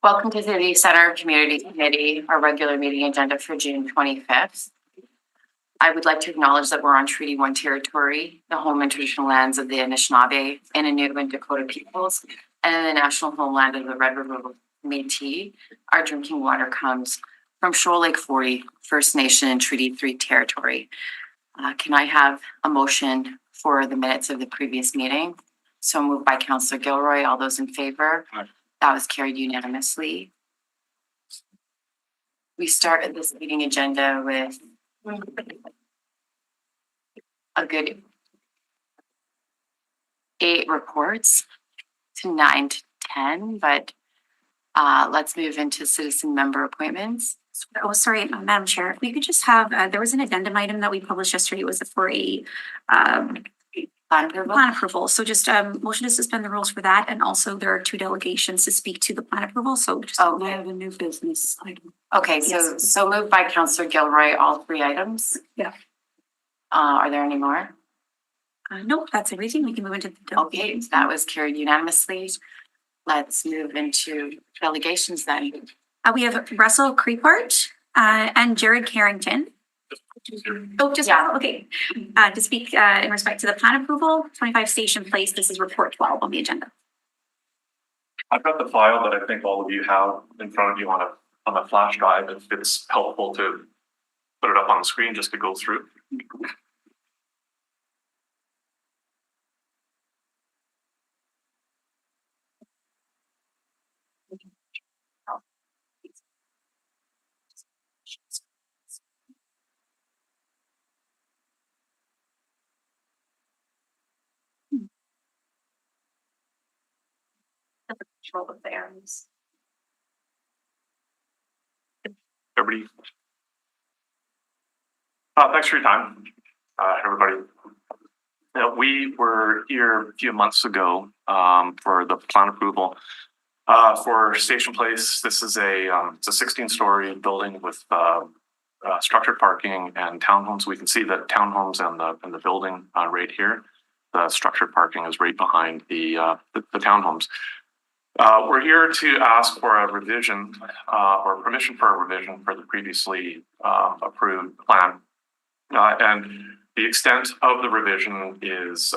Welcome to the Center Community Committee, our regular meeting agenda for June 25th. I would like to acknowledge that we're on Treaty 1 territory, the home and traditional lands of the Anishinaabe, Inuit and Dakota peoples, and the national homeland of the Red River Métis. Our drinking water comes from Shoal Lake 40 First Nation and Treaty 3 territory. Can I have a motion for the minutes of the previous meeting? So moved by Councillor Gilroy. All those in favor? Aye. That was carried unanimously. We started this meeting agenda with a good 8 reports to 9 to 10, but let's move into citizen member appointments. Oh, sorry, Madam Chair, if we could just have, there was an addendum item that we published yesterday. It was for a plan approval. So just motion to suspend the rules for that. And also there are 2 delegations to speak to the plan approval. So just Okay. we have a new business item. Okay, Yes. so moved by Councillor Gilroy, all 3 items. Yeah. Are there any more? Nope, that's everything. We can move into the Okay, delegations. that was carried unanimously. Let's move into delegations then. We have Russell Creepart and Jared Carrington. Oh, just, Yeah. okay. To speak in respect to the plan approval, 25 Station Place. This is report 12 on the agenda. I've got the file that I think all of you have in front of you on a flash drive. If it's helpful to put it up on the screen just to go through. Control of the areas. Everybody. Thanks for your time, everybody. We were here a few months ago for the plan approval for Station Place. This is it's a 16-story building with structured parking and townhomes. We can see the townhomes and the building right here. The structured parking is right behind the townhomes. We're here to ask for a revision or permission for a revision for the previously approved plan. And the extent of the revision is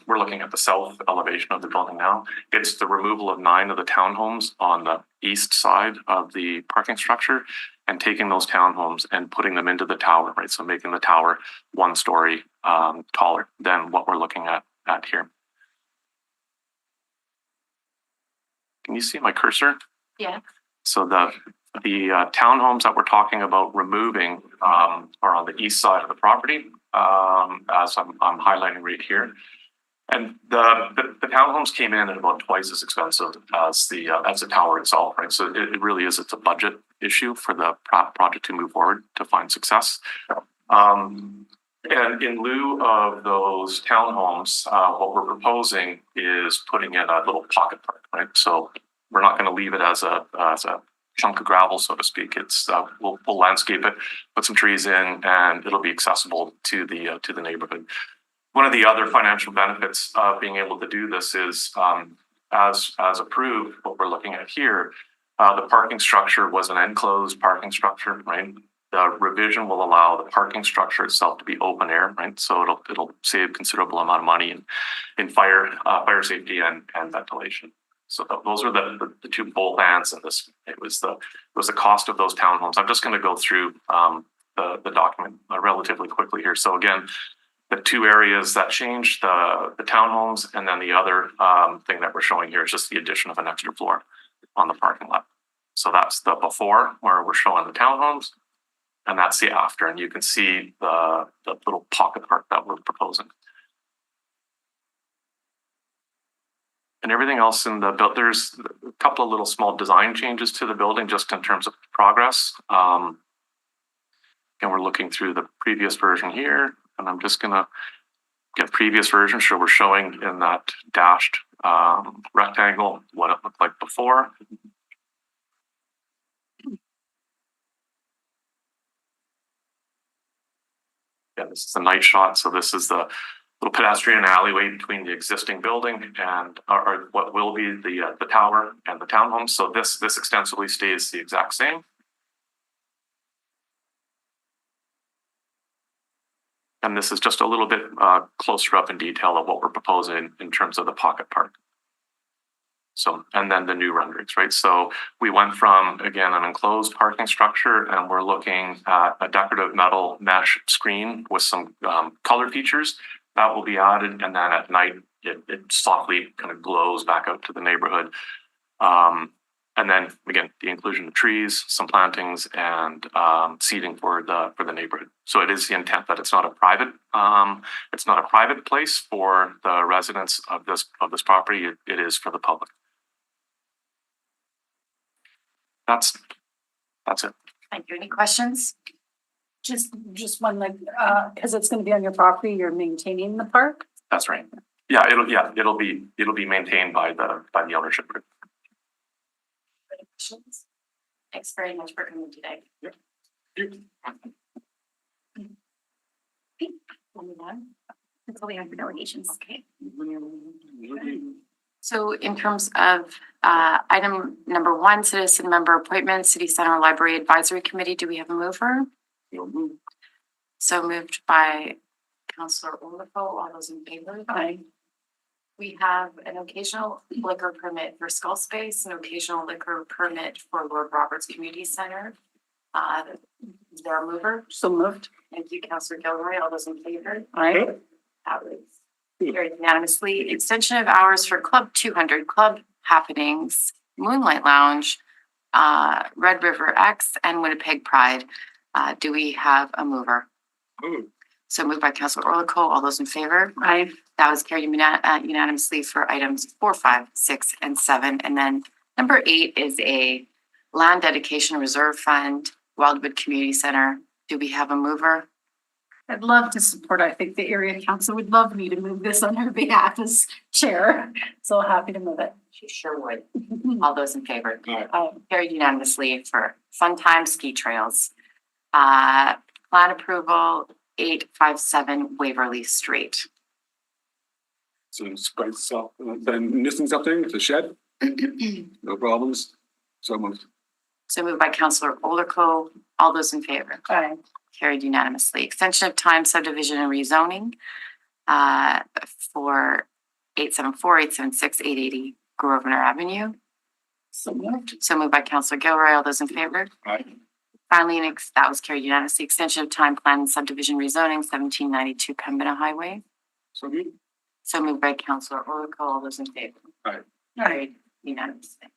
we're looking at the south elevation of the building now. It's the removal of 9 of the townhomes on the east side of the parking structure and taking those townhomes and putting them into the tower, right? So making the tower 1 story taller than what we're looking at here. Can you see my cursor? Yeah. So the townhomes that we're talking about removing are on the east side of the property, as I'm highlighting right here. And the townhomes came in at about twice as expensive as the tower itself, right? So it really is, it's a budget issue for the project to move forward to find success. And in lieu of those townhomes, what we're proposing is putting in a little pocket park, right? So we're not going to leave it as a chunk of gravel, so to speak. It's we'll landscape it, put some trees in, and it'll be accessible to the neighborhood. One of the other financial benefits of being able to do this is, as approved, what we're looking at here, the parking structure was an enclosed parking structure, right? The revision will allow the parking structure itself to be open air, right? So it'll save considerable amount of money in fire safety and ventilation. So those are the 2 both ends in this. It was the cost of those townhomes. I'm just going to go through the document relatively quickly here. So again, the 2 areas that changed, the townhomes, and then the other thing that we're showing here is just the addition of an extra floor on the parking lot. So that's the before, where we're showing the townhomes. And that's the after, and you can see the little pocket park that we're proposing. And everything else in the build, there's a couple of little small design changes to the building just in terms of progress. And we're looking through the previous version here, and I'm just gonna get previous version. So we're showing in that dashed rectangle what it looked like before. Yeah, this is the night shot. So this is the little pedestrian alleyway between the existing building and or what will be the tower and the townhomes. So this extensively stays the exact same. And this is just a little bit closer up in detail of what we're proposing in terms of the pocket park. So, and then the new renderings, right? So we went from, again, an enclosed parking structure, and we're looking at a decorative metal mesh screen with some color features that will be added. And then at night, it softly kind of glows back out to the neighborhood. And then again, the inclusion of trees, some plantings, and seating for the neighborhood. So it is the intent that it's not a private place for the residents of this property. It is for the public. That's it. Thank you. Any questions? Just one, like, because it's gonna be on your property, you're maintaining the park? That's right. Yeah, it'll be maintained by the ownership group. Any questions? Thanks very much for coming today. Moving on. That's all we have for delegations. Okay. So in terms of item number 1, citizen member appointment, City Center Library Advisory Committee, do we have a mover? So moved by Councillor Olafo. All those in favor? Aye. We have an occasional liquor permit for Skull Space, an occasional liquor permit for Lord Roberts Community Center. Is there a mover? So moved. Thank you, Councillor Gilroy. All those in favor? Aye. That was carried unanimously. Extension of hours for Club 200, Club Happenings, Moonlight Lounge, Red River X, and Winnipeg Pride. Do we have a mover? So moved by Councillor Orlico. All those in favor? Aye. That was carried unanimously for items 4, 5, 6, and 7. And then number 8 is a land dedication reserve fund, Wildwood Community Center. Do we have a mover? I'd love to support. I think the area council would love me to move this on her behalf as chair. So happy to move it. She sure would. All those in favor? Aye. Carried unanimously for Fun Time Ski Trails. Plan approval 857 Waverly Street. So it's quite itself, then missing something, it's a shed, no problems, so moved. So moved by Councillor Olderco. All those in favor? Aye. Carried unanimously. Extension of time subdivision and rezoning for 874, 876, 880 Grosvenor Avenue. So moved. So moved by Councillor Gilroy. All those in favor? Aye. Finally, that was carried unanimously. Extension of time plan and subdivision rezoning 1792 Pembina Highway. So moved. So moved by Councillor Orlico. All those in favor? Aye. Carried unanimously.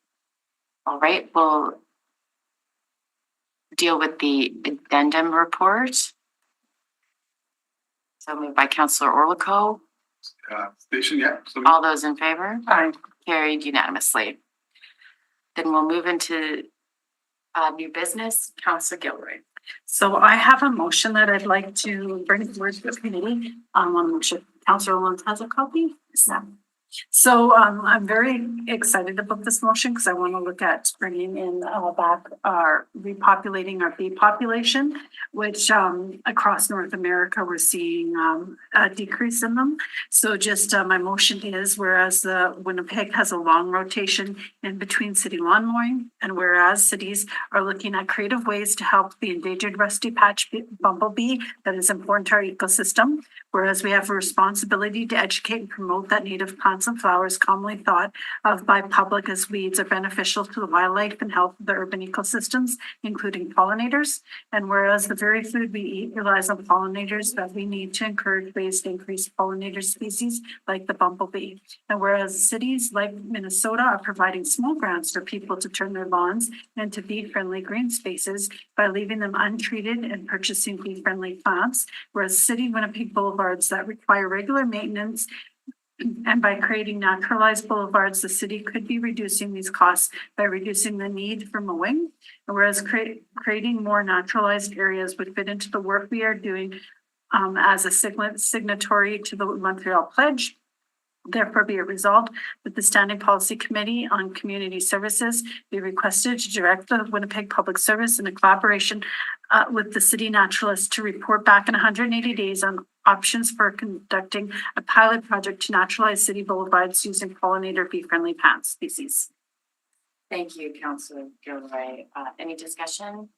All right, we'll deal with the addendum report. So moved by Councillor Orlico. Station, yeah. So moved. All those in favor? Aye. Carried unanimously. Then we'll move into new business. Councillor Gilroy. So I have a motion that I'd like to bring forward to the committee. I'm sure Councillor Owens has a copy. Yeah. So I'm very excited about this motion because I want to look at bringing in back our repopulating our bee population, which across North America we're seeing a decrease in them. So just my motion is, whereas Winnipeg has a long rotation in between city lawn mowing, and whereas cities are looking at creative ways to help the endangered rusty patch bumblebee that is important to our ecosystem, whereas we have a responsibility to educate and promote that native plants and flowers commonly thought of by public as weeds are beneficial to the wildlife and health of the urban ecosystems, including pollinators. And whereas the very food we eat relies on pollinators, that we need to encourage ways to increase pollinator species like the bumblebee. And whereas cities like Minnesota are providing small grants for people to turn their lawns into bee-friendly green spaces by leaving them untreated and purchasing bee-friendly plants, whereas city Winnipeg boulevards that require regular maintenance, and by creating naturalized boulevards, the city could be reducing these costs by reducing the need for mowing. And whereas creating more naturalized areas would fit into the work we are doing as a signatory to the Montreal Pledge. Therefore, be it resolved that the Standing Policy Committee on Community Services be requested to direct the Winnipeg Public Service in a collaboration with the city naturalist to report back in 180 days on options for conducting a pilot project to naturalize city boulevards using pollinator bee-friendly plant species. Thank you, Councillor Gilroy. Any discussion?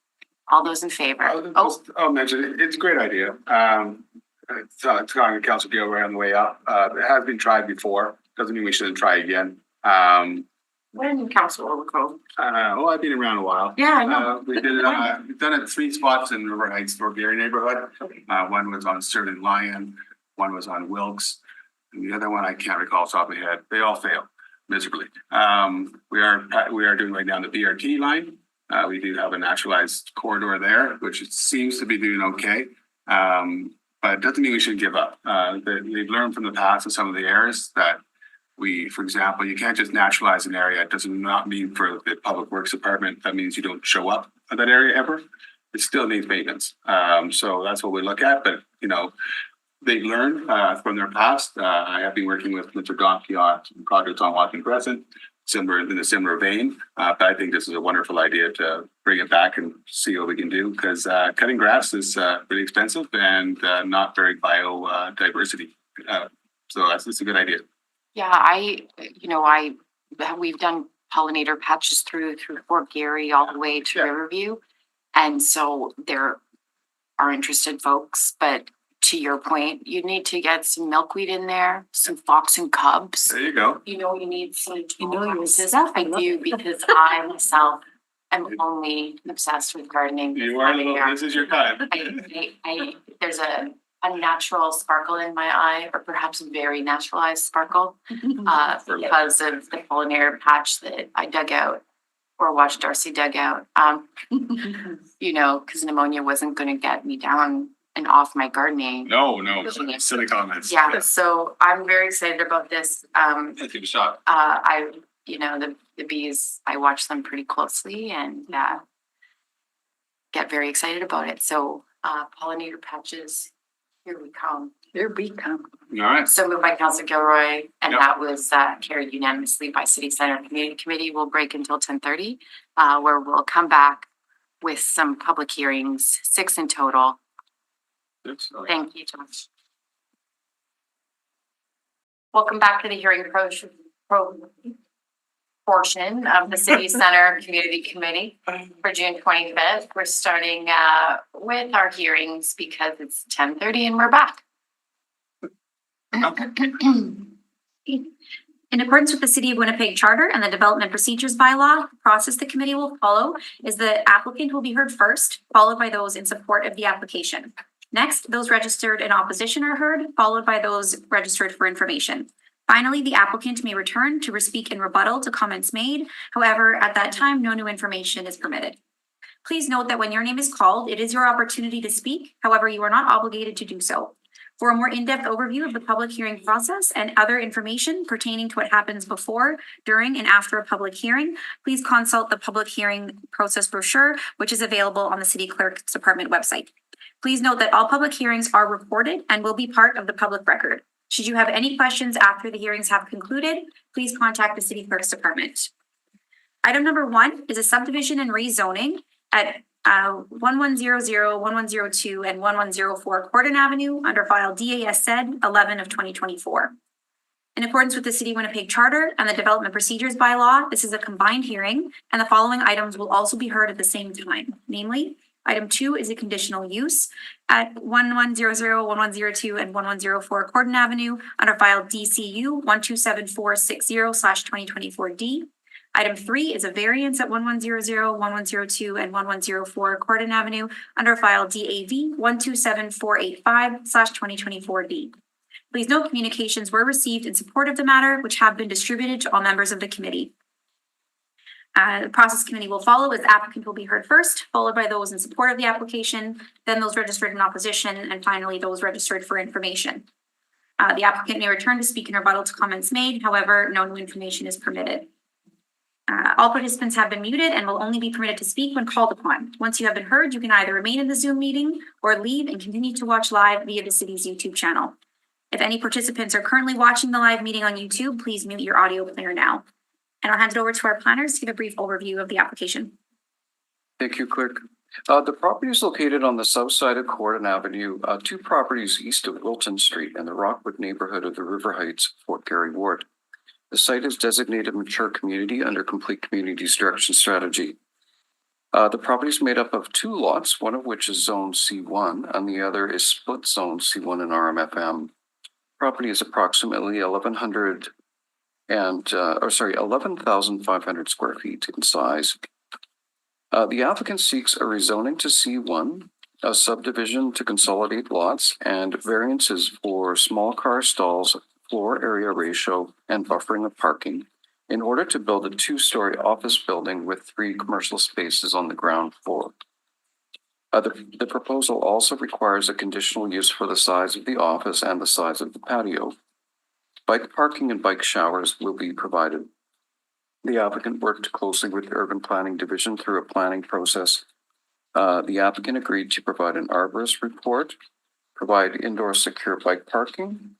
All those in favor? I'll mention it. It's a great idea. Talking to Council Gilroy on the way up. It has been tried before. Doesn't mean we shouldn't try again. When Councillor Overcrow? Well, I've been around a while. Yeah, I know. We did it, we've done it 3 spots in River Heights, Fort Garry neighborhood. Okay. One was on Sterling Lion, one was on Wilkes, and the other one I can't recall off the top of my head. They all failed miserably. We are doing right now the BRT line. We do have a naturalized corridor there, which it seems to be doing okay. But it doesn't mean we should give up. We've learned from the past of some of the errors that for example, you can't just naturalize an area. It does not mean for the Public Works Department, that means you don't show up at that area ever. It still needs maintenance. So that's what we look at, but they've learned from their past. I have been working with Mr. Donkey on projects on Watkins Crescent, in a similar vein. But I think this is a wonderful idea to bring it back and see what we can do, because cutting grass is really expensive and not very biodiversity. So it's a good idea. Yeah, we've done pollinator patches through Fort Garry all the way to Yeah. Riverview. And so there are interested folks, but to your point, you need to get some milkweed in there, some fox and cubs. There you go. You need some your practices. stuff. I do, because I myself am only obsessed with gardening. You are, this is your time. There's a natural sparkle in my eye, or perhaps a very naturalized sparkle, because of the pollinator patch that I dug out or watched Darcy dug out. Because pneumonia wasn't going to get me down and off my gardening. No, silly comments. Yeah, so I'm very excited about this. Take a shot. The bees, I watch them pretty closely and get very excited about it. So pollinator patches, here we come. Here we come. All right. So moved by Councillor Gilroy, and Yep. that was carried unanimously by City Center Community Committee. We'll break until 10:30, where we'll come back with some public hearings, 6 in total. Thank you, Josh. Welcome back to the hearing portion of the City Center Community Committee for June 25th. We're starting with our hearings because it's 10:30 and we're back. In accordance with the City of Winnipeg Charter and the Development Procedures Bylaw, the process the committee will follow is the applicant will be heard first, followed by those in support of the application. Next, those registered in opposition are heard, followed by those registered for information. Finally, the applicant may return to speak in rebuttal to comments made. However, at that time, no new information is permitted. Please note that when your name is called, it is your opportunity to speak. However, you are not obligated to do so. For a more in-depth overview of the public hearing process and other information pertaining to what happens before, during, and after a public hearing, please consult the public hearing process brochure, which is available on the City Clerk's Department website. Please note that all public hearings are recorded and will be part of the public record. Should you have any questions after the hearings have concluded, please contact the City Clerk's Department. Item number 1 is a subdivision and rezoning at 1100, 1102, and 1104 Cordon Avenue under file DAS 11 of 2024. In accordance with the City of Winnipeg Charter and the Development Procedures Bylaw, this is a combined hearing, and the following items will also be heard at the same time. Namely, item 2 is a conditional use at 1100, 1102, and 1104 Cordon Avenue under file DCU 127460/2024D. Item 3 is a variance at 1100, 1102, and 1104 Cordon Avenue under file DAV 127485/2024D. Please note communications were received in support of the matter, which have been distributed to all members of the committee. The process committee will follow as the applicant will be heard first, followed by those in support of the application, then those registered in opposition, and finally those registered for information. The applicant may return to speak in rebuttal to comments made. However, no new information is permitted. All participants have been muted and will only be permitted to speak when called upon. Once you have been heard, you can either remain in the Zoom meeting or leave and continue to watch live via the city's YouTube channel. If any participants are currently watching the live meeting on YouTube, please mute your audio player now. And I'll hand it over to our planners to give a brief overview of the application. Thank you, Clerk. The property is located on the south side of Corydon Avenue, 2 properties east of Wilton Street in the Rockwood neighborhood of the River Heights, Fort Garry Ward. The site is designated mature community under Complete Communities Direction Strategy. The property is made up of 2 lots, one of which is Zone C1 and the other is Split Zone C1 and RMFM. Property is approximately 11,500 square feet in size. The applicant seeks a rezoning to C1, a subdivision to consolidate lots, and variances for small car stalls, floor area ratio, and buffering of parking in order to build a 2-story office building with 3 commercial spaces on the ground floor. The proposal also requires a conditional use for the size of the office and the size of the patio. Bike parking and bike showers will be provided. The applicant worked closely with the Urban Planning Division through a planning process. The applicant agreed to provide an arborist report, provide indoor secure bike parking,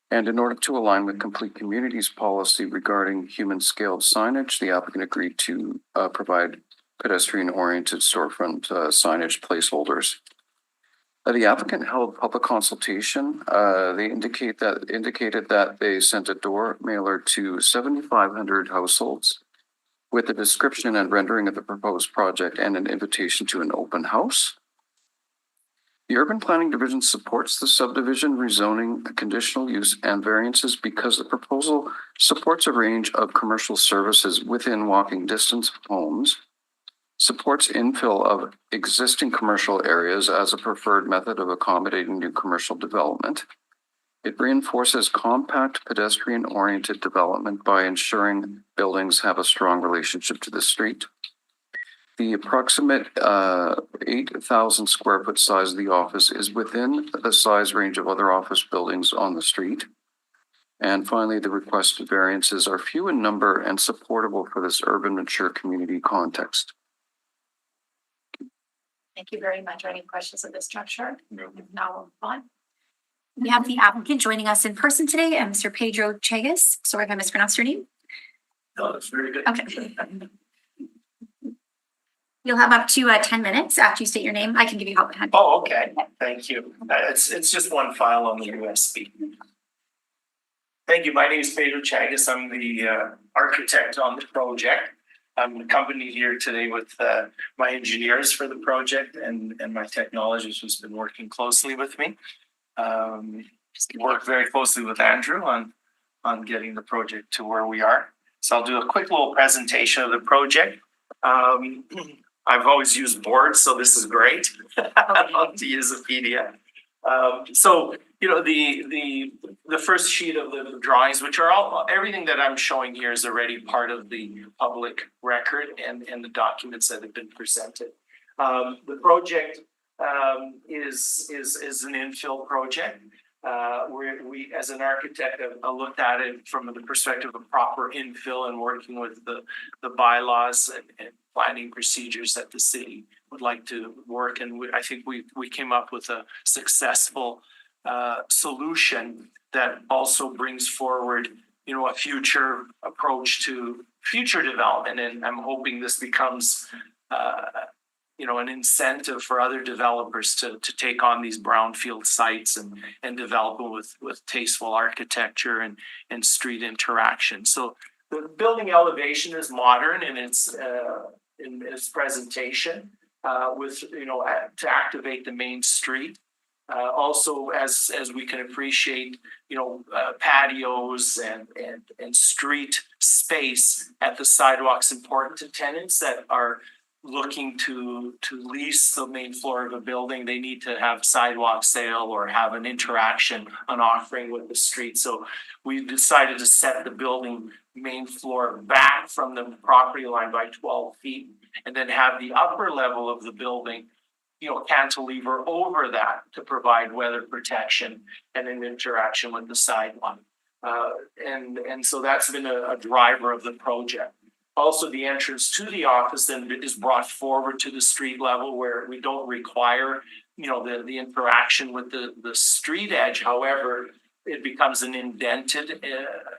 and in order to align with Complete Communities policy regarding human scaled signage, the applicant agreed to provide pedestrian-oriented storefront signage placeholders. The applicant held public consultation. They indicated that they sent a door mailer to 7,500 households with a description and rendering of the proposed project and an invitation to an open house. The Urban Planning Division supports the subdivision rezoning, conditional use, and variances because the proposal supports a range of commercial services within walking distance of homes, supports infill of existing commercial areas as a preferred method of accommodating new commercial development. It reinforces compact pedestrian-oriented development by ensuring buildings have a strong relationship to the street. The approximate 8,000 square foot size of the office is within the size range of other office buildings on the street. And finally, the requested variances are few in number and supportable for this urban mature community context. Thank you very much. Are any questions of this structure? No. Now we'll move on. We have the applicant joining us in person today, and Mr. Pedro Chagas. Sorry if I mispronounced your name. No, that's very good. Okay. You'll have up to 10 minutes after you state your name. I can give you help. Oh, okay. Thank you. It's just one file on the USB. Thank you. My name is Pedro Chagas. I'm the architect on the project. I'm accompanied here today with my engineers for the project and my technologist who's been working closely with me. Worked very closely with Andrew on getting the project to where we are. So I'll do a quick little presentation of the project. I've always used boards, so this is great. I love to use a PDF. So you know the first sheet of the drawings, which are everything that I'm showing here is already part of the public record and the documents that have been presented. The project is an infill project. We as an architect have looked at it from the perspective of proper infill and working with the bylaws and planning procedures that the city would like to work. And I think we came up with a successful solution that also brings forward, a future approach to future development. And I'm hoping this becomes, an incentive for other developers to take on these brownfield sites and develop them with tasteful architecture and street interaction. So the building elevation is modern in its presentation, to activate the main street. Also, as we can appreciate, patios and street space at the sidewalks important to tenants that are looking to lease the main floor of a building. They need to have sidewalk sale or have an interaction, an offering with the street. So we decided to set the building main floor back from the property line by 12 feet and then have the upper level of the building cantilever over that to provide weather protection and an interaction with the sidewalk. And so that's been a driver of the project. Also, the entrance to the office then is brought forward to the street level where we don't require, the interaction with the street edge. However, it becomes an indented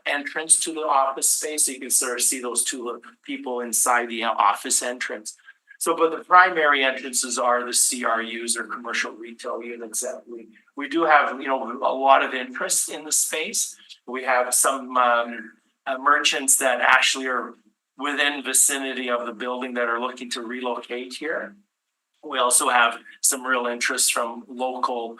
entrance to the office space. So you can sort of see those two people inside the office entrance. So, but the primary entrances are the CRUs or commercial retail units that we do have, you know, a lot of interest in the space. We have some merchants that actually are within vicinity of the building that are looking to relocate here. We also have some real interest from local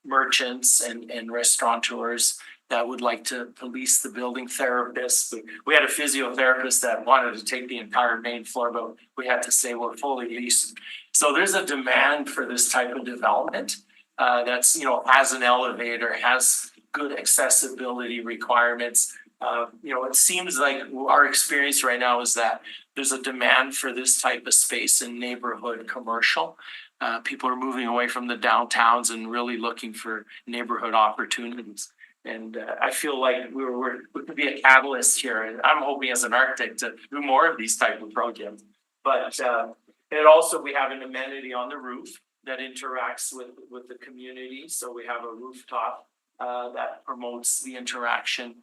merchants and restaurateurs that would like to lease the building. Therapists. We had a physiotherapist that wanted to take the entire main floor, but we had to say we're fully leased. So there's a demand for this type of development that's, you know, has an elevator, has good accessibility requirements. You know, it seems like our experience right now is that there's a demand for this type of space in neighborhood commercial. People are moving away from the downtowns and really looking for neighborhood opportunities. And I feel like we could be a catalyst here. And I'm hoping as an architect to do more of these type of projects. But it also, we have an amenity on the roof that interacts with the community. So we have a rooftop that promotes the interaction,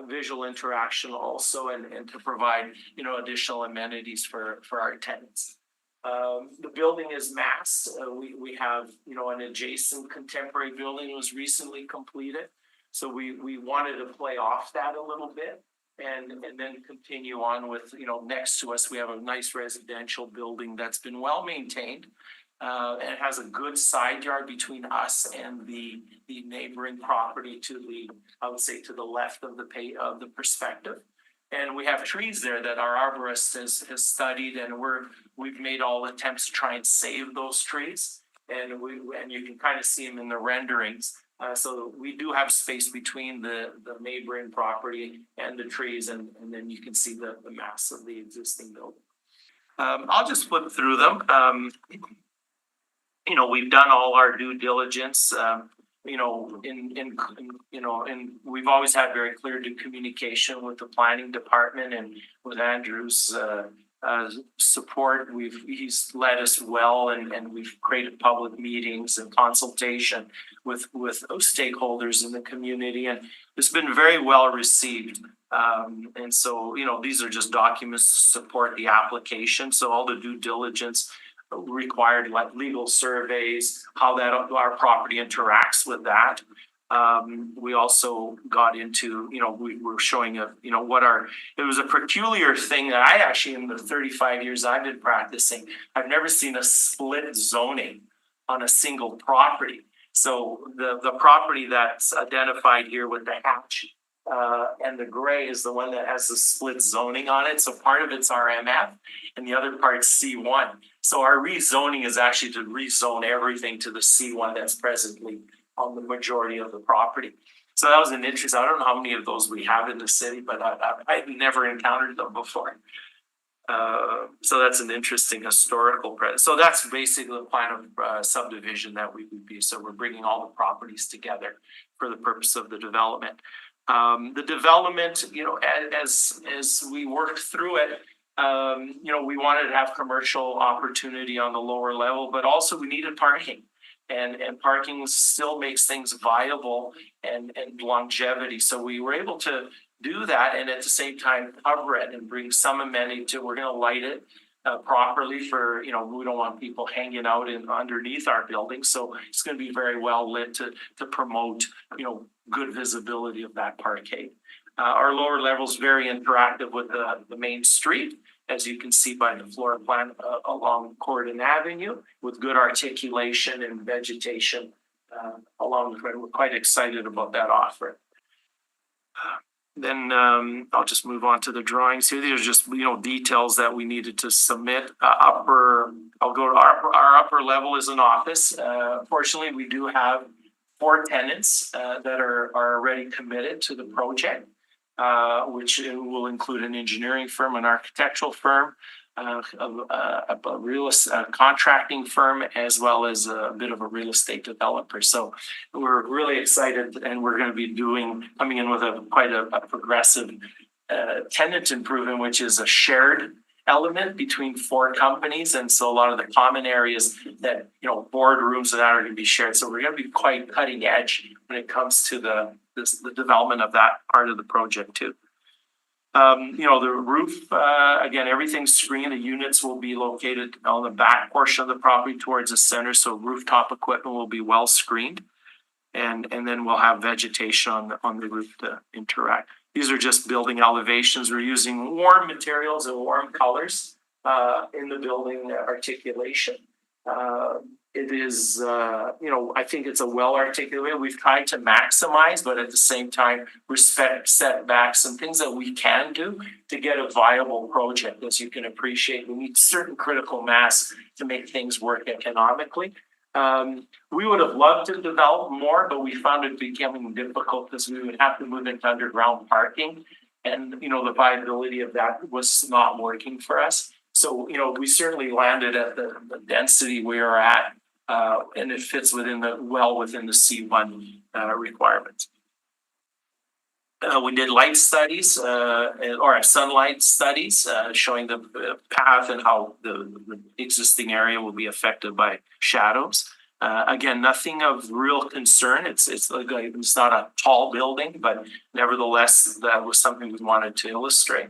visual interaction also, and to provide, you know, additional amenities for our tenants. The building is massed. We have, you know, an adjacent contemporary building that was recently completed. So we wanted to play off that a little bit and then continue on with, you know, next to us, we have a nice residential building that's been well maintained. And it has a good side yard between us and the neighboring property to the, I would say, to the left of the perspective. And we have trees there that our arborist has studied, and we've made all attempts to try and save those trees. And you can kind of see them in the renderings. So we do have space between the neighboring property and the trees, and then you can see the mass of the existing building. I'll just flip through them. You know, we've done all our due diligence. You know, and we've always had very clear communication with the planning department, and with Andrew's support, he's led us well, and we've created public meetings and consultation with stakeholders in the community, and it's been very well received. And so, you know, these are just documents to support the application. So all the due diligence required, like legal surveys, how that our property interacts with that. We also got into, you know, we were showing it was a peculiar thing that I actually, in the 35 years I've been practicing, I've never seen a split zoning on a single property. So the property that's identified here with the hatch and the gray is the one that has the split zoning on it. So part of it's RMF and the other part's C1. So our rezoning is actually to rezone everything to the C1 that's presently on the majority of the property. So that was an interest. I don't know how many of those we have in the city, but I've never encountered them before. So that's an interesting historical presence. So that's basically the plan of subdivision that we would be. So we're bringing all the properties together for the purpose of the development. The development, you know, as we worked through it, you know, we wanted to have commercial opportunity on the lower level, but also we needed parking. And parking still makes things viable and longevity. So we were able to do that, and at the same time cover it and bring some amenity to. We're going to light it properly for, you know, we don't want people hanging out underneath our building. So it's going to be very well lit to promote, you know, good visibility of that parkade. Our lower level is very interactive with the main street, as you can see by the floor plan along Corden Avenue, with good articulation and vegetation along the way. We're quite excited about that offer. Then I'll just move on to the drawings here. These are just, you know, details that we needed to submit. I'll go to our upper level is an office. Fortunately, we do have 4 tenants that are already committed to the project. Which will include an engineering firm, an architectural firm, a contracting firm, as well as a bit of a real estate developer. So we're really excited, and we're going to be coming in with quite a progressive tenant improvement, which is a shared element between 4 companies. And so a lot of the common areas that, boardrooms and that are gonna be shared. So we're gonna be quite cutting edge when it comes to the development of that part of the project too. The roof, again, everything's screened. The units will be located on the back portion of the property towards the center. So rooftop equipment will be well screened. And then we'll have vegetation on the roof to interact. These are just building elevations. We're using warm materials and warm colors in the building articulation. It is, I think it's a well articulated. We've tried to maximize, but at the same time, respect setbacks and things that we can do to get a viable project. As you can appreciate, we need certain critical mass to make things work economically. We would have loved to develop more, but we found it becoming difficult because we would have to move into underground parking. And, the viability of that was not working for us. So, we certainly landed at the density we are at, and it fits within the C1 requirements. We did light studies, or sunlight studies, showing the path and how the existing area will be affected by shadows. Again, nothing of real concern. It's not a tall building, but nevertheless, that was something we wanted to illustrate.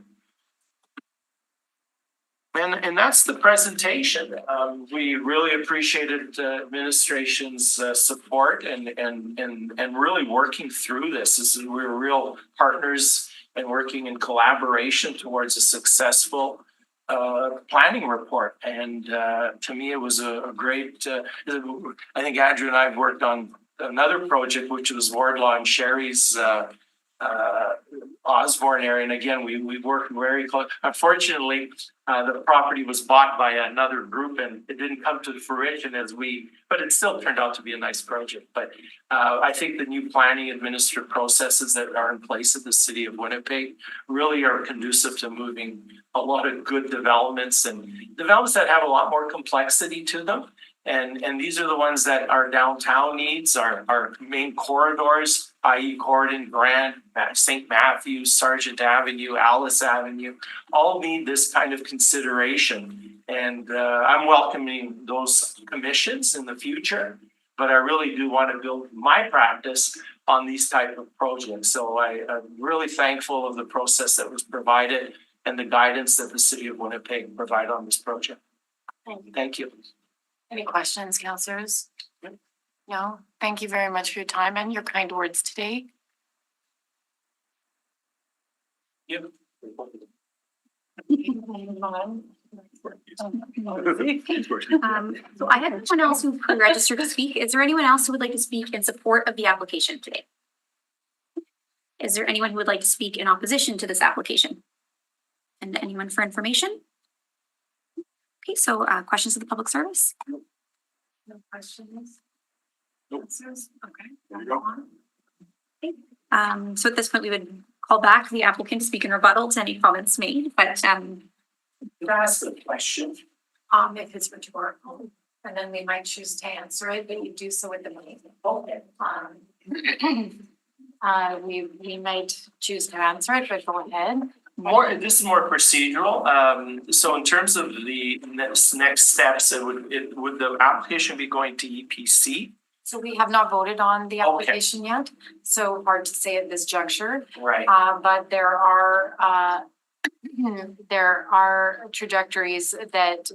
And that's the presentation. We really appreciated administration's support and really working through this. We're real partners and working in collaboration towards a successful planning report. And to me, it was a great. I think Andrew and I have worked on another project, which was Wardlaw and Sherry's Osborne area. And again, we worked very close. Unfortunately, the property was bought by another group and it didn't come to fruition but it still turned out to be a nice project. But I think the new planning administrative processes that are in place at the city of Winnipeg really are conducive to moving a lot of good developments and developments that have a lot more complexity to them. And these are the ones that our downtown needs, our main corridors, i.e. Gordon, Grant, St. Matthews, Sargent Avenue, Alice Avenue, all need this kind of consideration. And I'm welcoming those commissions in the future, but I really do want to build my practice on these type of projects. So I'm really thankful of the process that was provided and the guidance that the city of Winnipeg provided on this project. Thank you. Any questions, councillors? No, thank you very much for your time and your kind words today. Yep. So I had anyone else who could register to speak. Is there anyone else who would like to speak in support of the application today? Is there anyone who would like to speak in opposition to this application? And anyone for information? Okay, so questions of the public service? No questions? Nope. Okay. There you go. Okay. So at this point, we would call back the applicant to speak in rebuttal to any comments made, but Can I ask a question? If it's rhetorical, and then we might choose to answer it, but you do so with the money. Okay. We might choose to answer it, but go ahead. This is more procedural. So in terms of the next steps, would the application be going to EPC? So we have not voted on the Okay. application yet, so hard to say at this juncture. Right. But there are trajectories that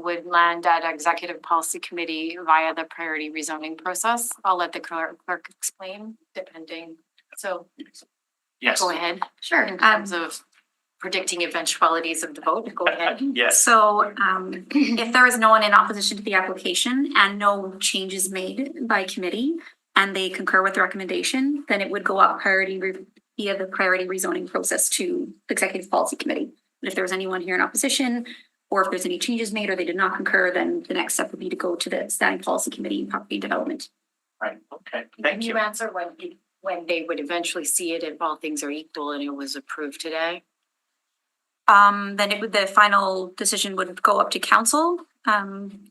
would land at executive policy committee via the priority rezoning process. I'll let the clerk explain depending. So Yes. go ahead. sure. In terms of predicting eventualities of the vote, go ahead. Yes. So if there is no one in opposition to the application and no changes made by committee and they concur with the recommendation, then it would go up via the priority rezoning process to the executive policy committee. But if there was anyone here in opposition, or if there's any changes made or they did not concur, then the next step would be to go to the standing policy committee and property development. Right. Okay. Can Thank you you. answer when they would eventually see it if all things are equal and it was approved today? Then the final decision would go up to council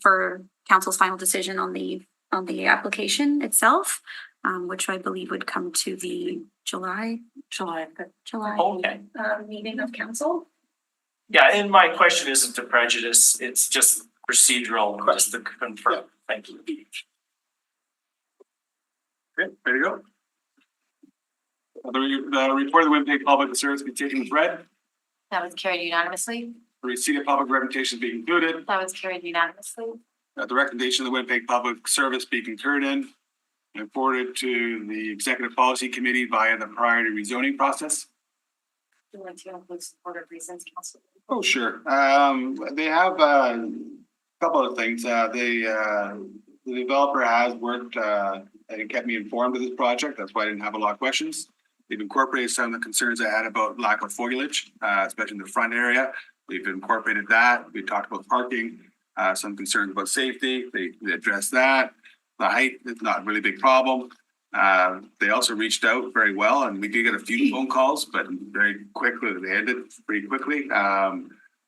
for council's final decision on the application itself, which I believe would come to the July Okay. meeting of council. Yeah, and my question isn't to prejudice, it's just procedural, just to confirm. Thank you. Okay, ready to go? The report of the Winnipeg Public Service be taken as read. That was carried unanimously. The receipt of public representation be included. That was carried unanimously. That the recommendation of the Winnipeg Public Service be concurred in and forwarded to the Executive Policy Committee via the priority rezoning process. Do you want to include supportive reasons, Council? Oh, sure. They have a couple of things. The developer has worked and kept me informed of this project. That's why I didn't have a lot of questions. They've incorporated some of the concerns I had about lack of foliage, especially in the front area. We've incorporated that. We talked about parking, some concerns about safety. They addressed that. The height is not a really big problem. They also reached out very well, and we did get a few phone calls, but very quickly, they ended pretty quickly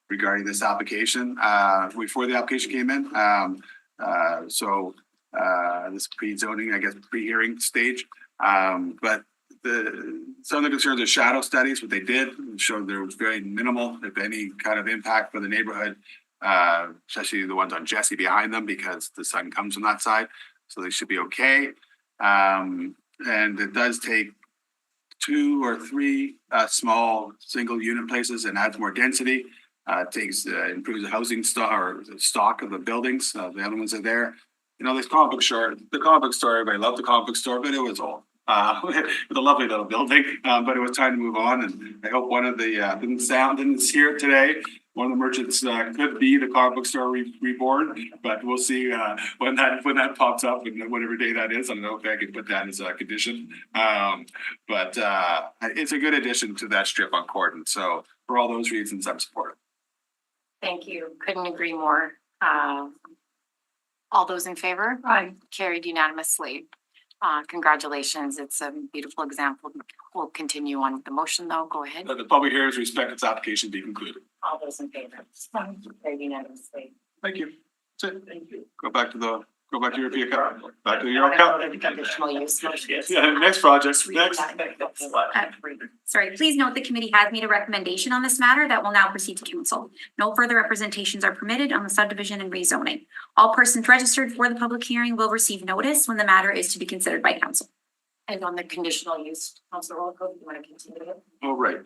regarding this application before the application came in. This pre-zoning, I guess, pre-hearing stage. But some of the concerns are shadow studies. What they did showed there was very minimal, if any, kind of impact for the neighborhood, especially the ones on Jesse behind them, because the sun comes from that side. So they should be okay. And it does take 2 or 3 small single unit places and adds more density. Improves the housing stock of the buildings. The other ones are there. You know, this comic book store, everybody loved the comic book store, but it was old. With a lovely little building, but it was time to move on. And I hope one of the, didn't hear it today. One of the merchants could be the comic book store reborn, but we'll see when that pops up and whatever day that is. I don't know if I can put that as a condition. But it's a good addition to that strip on Corden. So for all those reasons, I'm supportive. Thank you. Couldn't agree more. All those in favor? Aye. Carried unanimously. Congratulations. It's a beautiful example. We'll continue on with the motion though. Go ahead. The public hearings respect its application be concluded. All those in favor? Carried unanimously. Thank you. That's it. Thank you. Go back to your account. Back to your account. Conditional use. Yeah, next project. Next. Sorry, please note the committee has made a recommendation on this matter that will now proceed to council. No further representations are permitted on the subdivision and rezoning. All persons registered for the public hearing will receive notice when the matter is to be considered by council. And on the conditional use, Councilor Rolco, you want to continue? Oh, right.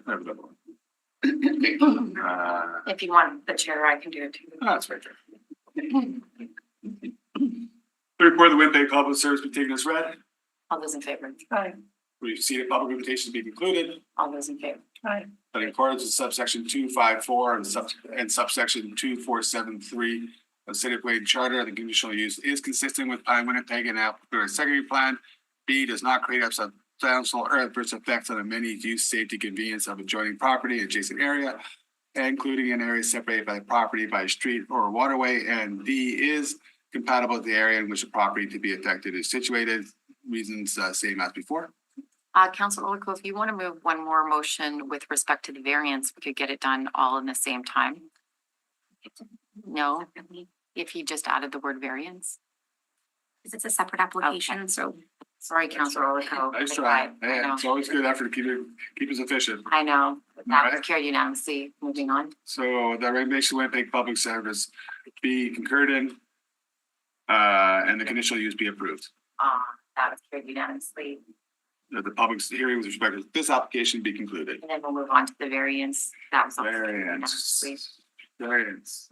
If you want the chair, I can do it too. That's right. The report of the Winnipeg Public Service be taken as read. All those in favor? Aye. We've seen a public invitation be concluded. All those in favor? Aye. That in accordance with subsection 254 and subsection 2473 of City of Wayne Charter, the conditional use is consistent with Pine Winnipeg and applicable secondary plan. B does not create substantial or adverse effects on amenities, use, safety, convenience of adjoining property, adjacent area, including an area separated by the property by a street or waterway. And D is compatible with the area in which the property to be affected is situated. Reasons same as before. Councilor Rolco, if you want to move one more motion with respect to the variance, we could get it done all in the same time. No, if you just added the word variance. Because it's a separate application, so. Sorry, Councilor Rolco. Nice try. I Yeah, know. it's always good effort to keep us efficient. I know. That was Alright. carried unanimously. Moving on. So the recommendation of Winnipeg Public Service be concurred in, and the conditional use be approved. That was carried unanimously. That the public hearing with respect to this application be concluded. And then we'll move on to the variance. That was also carried Variance. unanimously.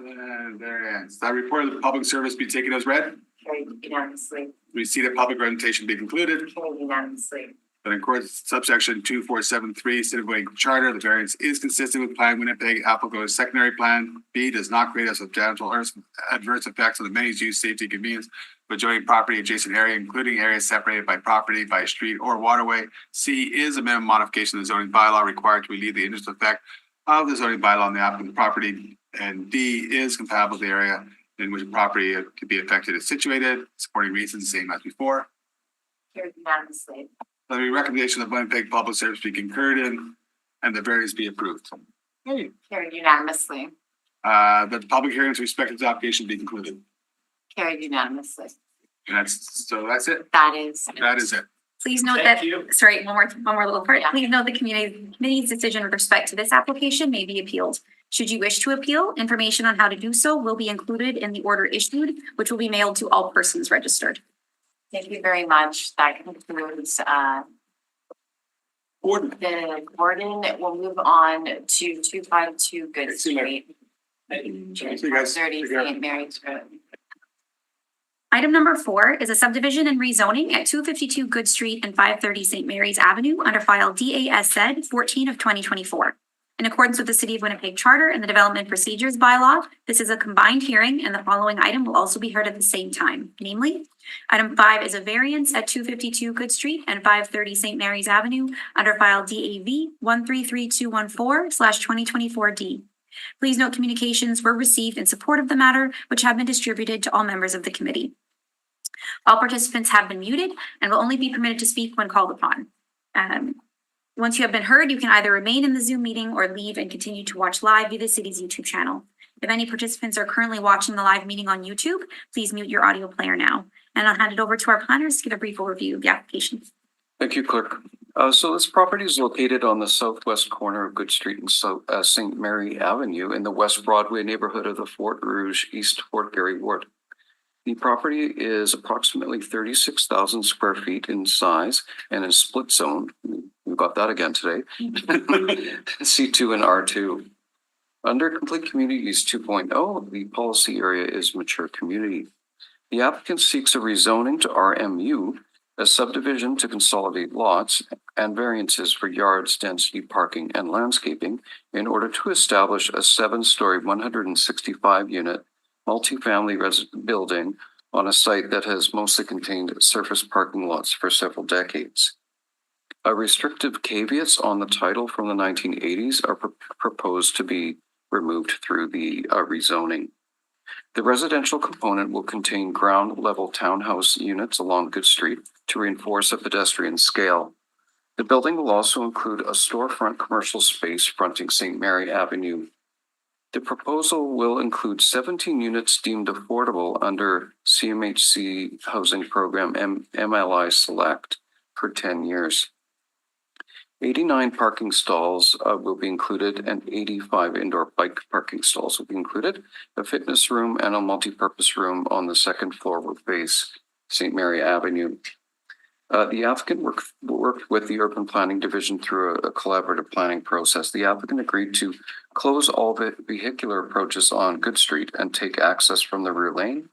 Variance. That report of the public service be taken as read. Carried unanimously. Receipt of public representation be concluded. Carried unanimously. That in accordance with subsection 2473 City of Wayne Charter, the variance is consistent with Plan Winnipeg applicable secondary plan. B does not create a substantial or adverse effects on the amenities, use, safety, convenience of adjoining property, adjacent area, including areas separated by property by a street or waterway. C is a minimum modification of the zoning bylaw required to relieve the injurious effect of the zoning bylaw on the applicant property. And D is compatible with the area in which the property to be affected is situated. Supporting reasons, same as before. Carried unanimously. The recommendation of Winnipeg Public Service be concurred in and the variance be approved. Hey. Carried unanimously. That the public hearings with respect to the application be concluded. Carried unanimously. And that's it. That is. That is it. Please note Thank that, you. sorry, one more little part. Yeah. Please note the committee's decision with respect to this application may be appealed. Should you wish to appeal, information on how to do so will be included in the order issued, which will be mailed to all persons registered. Thank you very much. That concludes, Gordon. the Gordon. We'll move on to 252 Good See you later. Street. See you guys. 30 Take care. St. Mary's Road. Item number 4 is a subdivision and rezoning at 252 Good Street and 530 St. Mary's Avenue under file DASZ 14 of 2024. In accordance with the City of Winnipeg Charter and the Development Procedures Bylaw, this is a combined hearing and the following item will also be heard at the same time. Namely, item 5 is a variance at 252 Good Street and 530 St. Mary's Avenue under file DAV 133214/2024D. Please note communications were received in support of the matter, which have been distributed to all members of the committee. All participants have been muted and will only be permitted to speak when called upon. Once you have been heard, you can either remain in the Zoom meeting or leave and continue to watch live via the city's YouTube channel. If any participants are currently watching the live meeting on YouTube, please mute your audio player now. And I'll hand it over to our planners to give a brief overview of the application. Thank you, Clerk. So this property is located on the southwest corner of Good Street and St. Mary Avenue in the West Broadway neighborhood of the Fort Rouge East Fort Garry ward. The property is approximately 36,000 square feet in size and is split zone. We got that again today. C2 and R2. Under Complete Communities 2.0, the policy area is mature community. The applicant seeks a rezoning to RMU, a subdivision to consolidate lots and variances for yards, density, parking, and landscaping in order to establish a 7-story, 165-unit multifamily building on a site that has mostly contained surface parking lots for several decades. Restrictive caveats on the title from the 1980s are proposed to be removed through the rezoning. The residential component will contain ground-level townhouse units along Good Street to reinforce a pedestrian scale. The building will also include a storefront commercial space fronting St. Mary Avenue. The proposal will include 17 units deemed affordable under CMHC Housing Program MLI Select for 10 years. 89 parking stalls will be included and 85 indoor bike parking stalls will be included. A fitness room and a multi-purpose room on the second floor will face St. Mary Avenue. The applicant worked with the Urban Planning Division through a collaborative planning process. The applicant agreed to close all the vehicular approaches on Good Street and take access from the rear lane,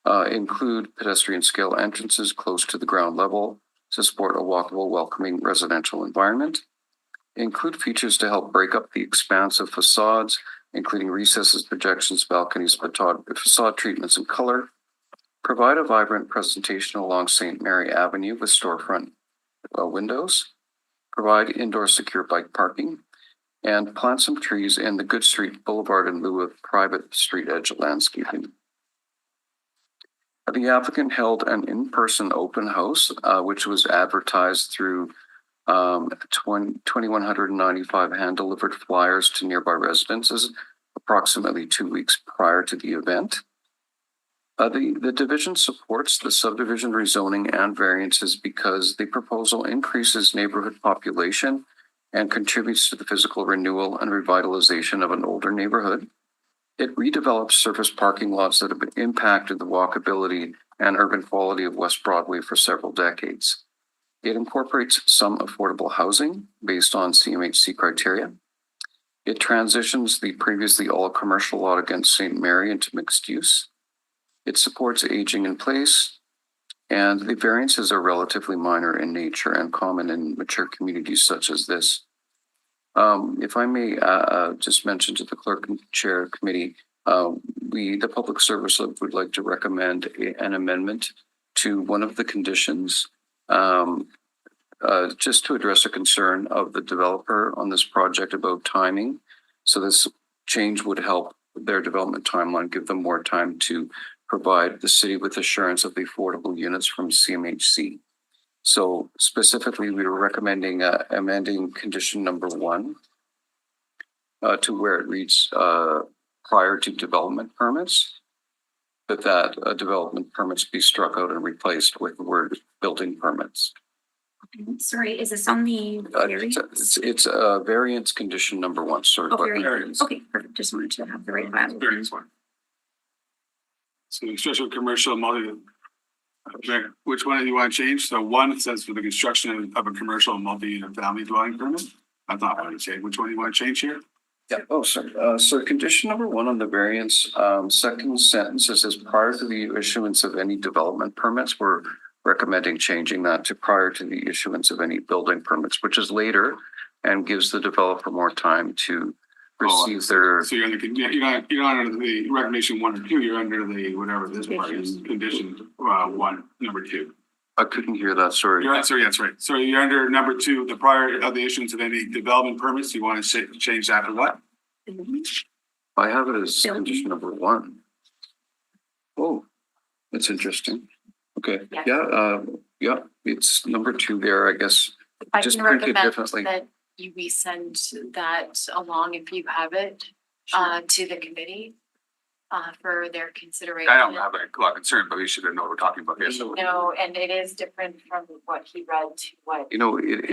include pedestrian scale entrances close to the ground level to support a walkable, welcoming residential environment, include features to help break up the expanse of facades, including recesses, projections, balconies, facade treatments, and color, provide a vibrant presentation along St. Mary Avenue with storefront windows, provide indoor secure bike parking, and plant some trees in the Good Street Boulevard in lieu of private street edge landscaping. The applicant held an in-person open house, which was advertised through 2,195 hand-delivered flyers to nearby residences approximately 2 weeks prior to the event. The division supports the subdivision rezoning and variances because the proposal increases neighborhood population and contributes to the physical renewal and revitalization of an older neighborhood. It redevelops surface parking lots that have impacted the walkability and urban quality of West Broadway for several decades. It incorporates some affordable housing based on CMHC criteria. It transitions the previously all commercial lot against St. Mary into mixed use. It supports aging in place, and the variances are relatively minor in nature and common in mature communities such as this. If I may just mention to the clerk and chair committee, the public service would like to recommend an amendment to one of the conditions just to address a concern of the developer on this project about timing. So this change would help their development timeline, give them more time to provide the city with assurance of the affordable units from CMHC. So specifically, we were recommending amending condition number 1 to where it reads prior to development permits, that development permits be struck out and replaced with the word building permits. Sorry, is this on the? It's variance condition number one, sorry. Oh, but- variance. Okay, perfect. Just wanted to have the right file. Variance one. So construction of commercial which one do you want to change? So one says for the construction of a commercial multi-unit family dwelling permit. That's not what I change. Which one do you want to change here? Yeah, oh, sorry. So condition number one on the variance, second sentence, it says prior to the issuance of any development permits, we're recommending changing that to prior to the issuance of any building permits, which is later and gives the developer more time to receive their, So you're not under the recommendation 1 or 2, you're under the, whatever this part is, condition, 1, number 2. I couldn't hear that, sorry. You're right, sorry, that's right. So you're under number 2, the prior of the issuance of any development permits, you want to change that to what? I have it as Building. condition number one. Oh, that's interesting. Okay, Yeah. yeah, it's number 2 there, I guess. I Just can print it recommend differently. that you resend that along if you have it, to the committee, for their consideration. I don't have a lot of concern, but we should know what we're talking about here. No, and it is different from what he read to what. You know, it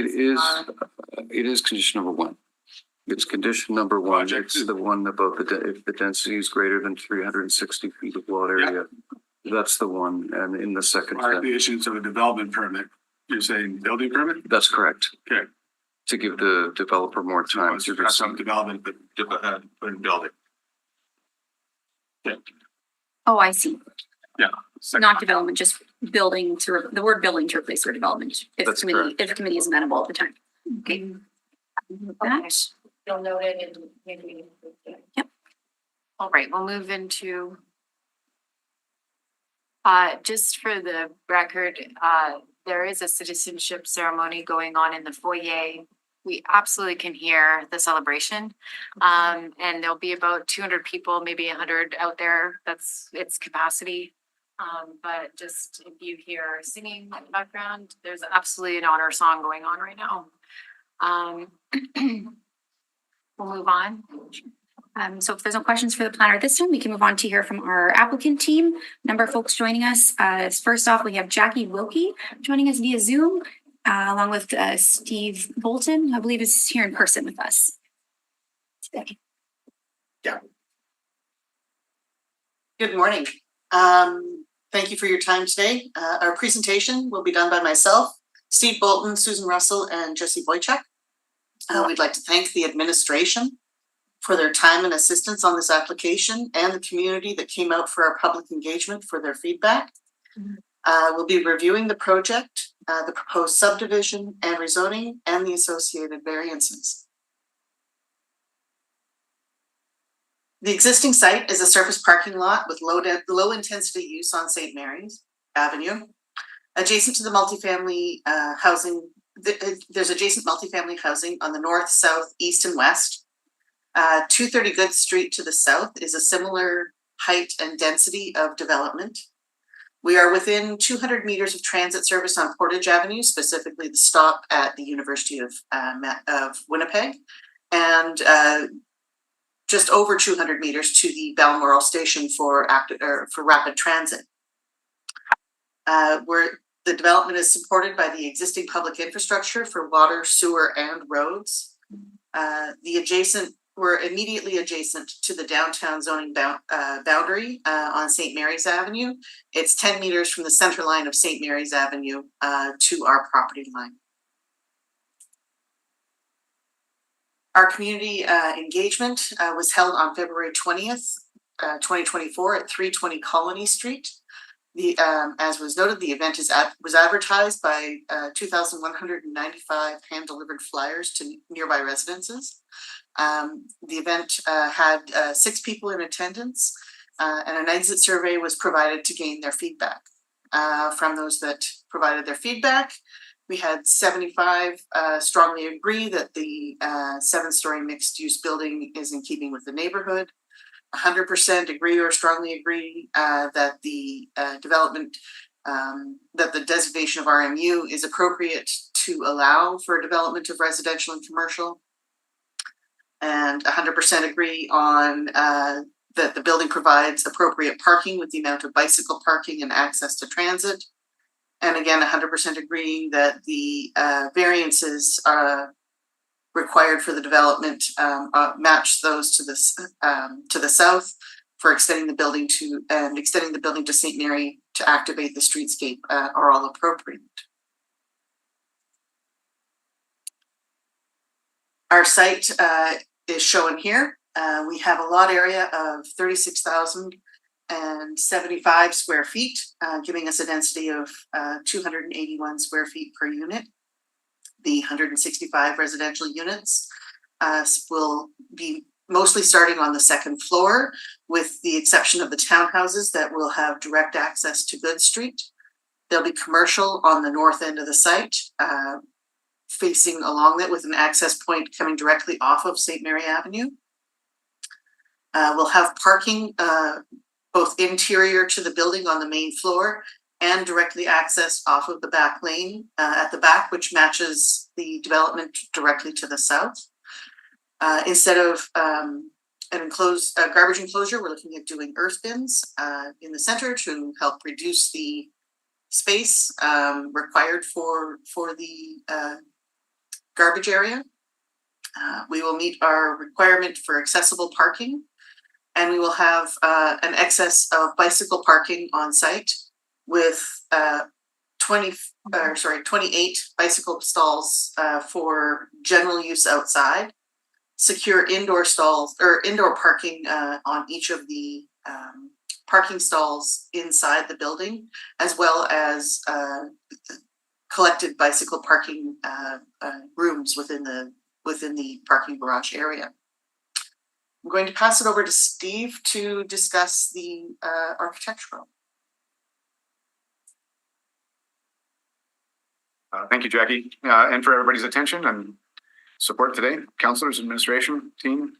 is condition number one. It's condition number one. Project. It's the one about if the density is greater than 360 feet of lot area. That's the one. And in the second, Prior to the issuance of a development permit, you're saying building permit? that's correct. Okay. To give the developer more time to Have some receive. development, but building. Oh, I see. Second. Not development, just building to, the word building to replace the word development. That's correct. If the committee is amenable at the time. Okay. That, You'll note it and maybe. Yep. All right, we'll move into. Just for the record, there is a citizenship ceremony going on in the foyer. We absolutely can hear the celebration. And there'll be about 200 people, maybe 100 out there. That's its capacity. But just if you hear singing in the background, there's absolutely an honor song going on right now. We'll move on. so if there's no questions for the planner at this time, we can move on to hear from our applicant team. Number of folks joining us. First off, we have Jackie Wilkie joining us via Zoom, along with Steve Bolton, I believe is here in person with us. Jackie. Good morning. Thank you for your time today. Our presentation will be done by myself, Steve Bolton, Susan Russell, and Jesse Boychuk. We'd like to thank the administration for their time and assistance on this application and the community that came out for our public engagement for their feedback. We'll be reviewing the project, the proposed subdivision and rezoning, and the associated variances. The existing site is a surface parking lot with low intensity use on St. Mary's Avenue. Adjacent to the multifamily housing, there's adjacent multifamily housing on the north, south, east, and west. 230 Good Street to the south is a similar height and density of development. We are within 200 meters of transit service on Portage Avenue, specifically the stop at the University of Winnipeg, and just over 200 meters to the Balmoral station for rapid transit. Where the development is supported by the existing public infrastructure for water, sewer, and roads. We're immediately adjacent to the downtown zoning boundary on St. Mary's Avenue. It's 10 meters from the center line of St. Mary's Avenue to our property line. Our community engagement was held on February 20th, 2024 at 320 Colony Street. As was noted, the event was advertised by 2,195 hand-delivered flyers to nearby residences. The event had 6 people in attendance, and an exit survey was provided to gain their feedback. From those that provided their feedback, we had 75 strongly agree that the 7-story mixed-use building is in keeping with the neighborhood. 100% agree or strongly agree that the development, that the designation of RMU is appropriate to allow for development of residential and commercial. And 100% agree on that the building provides appropriate parking with the amount of bicycle parking and access to transit. And again, 100% agreeing that the variances required for the development match those to the south for extending the building to St. Mary to activate the streetscape are all appropriate. Our site is shown here. We have a lot area of 36,075 square feet, giving us a density of 281 square feet per unit. The 165 residential units will be mostly starting on the second floor, with the exception of the townhouses that will have direct access to Good Street. There'll be commercial on the north end of the site, facing along it with an access point coming directly off of St. Mary Avenue. We'll have parking both interior to the building on the main floor and directly accessed off of the back lane at the back, which matches the development directly to the south. Instead of an enclosed garbage enclosure, we're looking at doing earth bins in the center to help reduce the space required for the garbage area. We will meet our requirement for accessible parking, and we will have an excess of bicycle parking on site with 28 bicycle stalls for general use outside, secure indoor stalls or indoor parking on each of the parking stalls inside the building, as well as collected bicycle parking rooms within the parking garage area. I'm going to pass it over to Steve to discuss the architectural. Thank you, Jackie, and for everybody's attention and support today, councilors, administration team.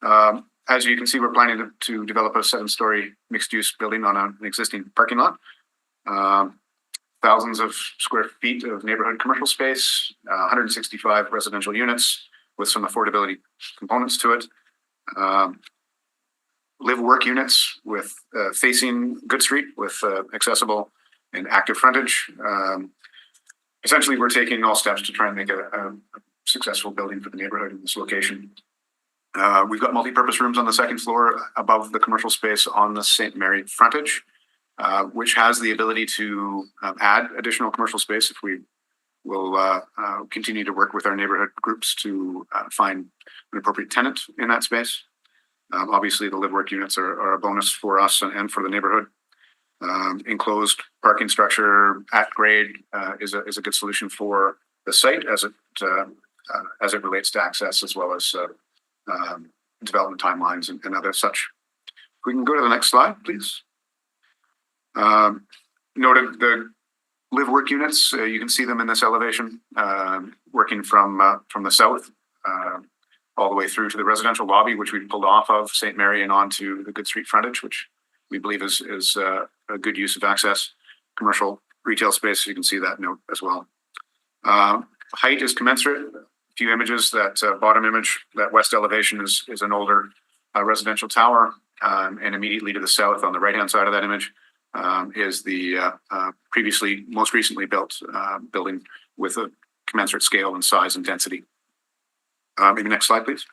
As you can see, we're planning to develop a 7-story mixed-use building on an existing parking lot. Thousands of square feet of neighborhood commercial space, 165 residential units with some affordability components to it. Live-work units with facing Good Street with accessible and active frontage. Essentially, we're taking all steps to try and make a successful building for the neighborhood in this location. We've got multi-purpose rooms on the second floor above the commercial space on the St. Mary frontage, which has the ability to add additional commercial space if we will continue to work with our neighborhood groups to find an appropriate tenant in that space. Obviously, the live-work units are a bonus for us and for the neighborhood. Enclosed parking structure at grade is a good solution for the site as it relates to access, as well as development timelines and other such. If we can go to the next slide, please. Noted the live-work units. You can see them in this elevation, working from the south all the way through to the residential lobby, which we pulled off of St. Mary and onto the Good Street frontage, which we believe is a good use of access. Commercial retail space, you can see that note as well. Height is commensurate. A few images, that bottom image, that west elevation is an older residential tower, and immediately to the south on the right-hand side of that image is the most recently built building with a commensurate scale and size and density. Maybe next slide, please.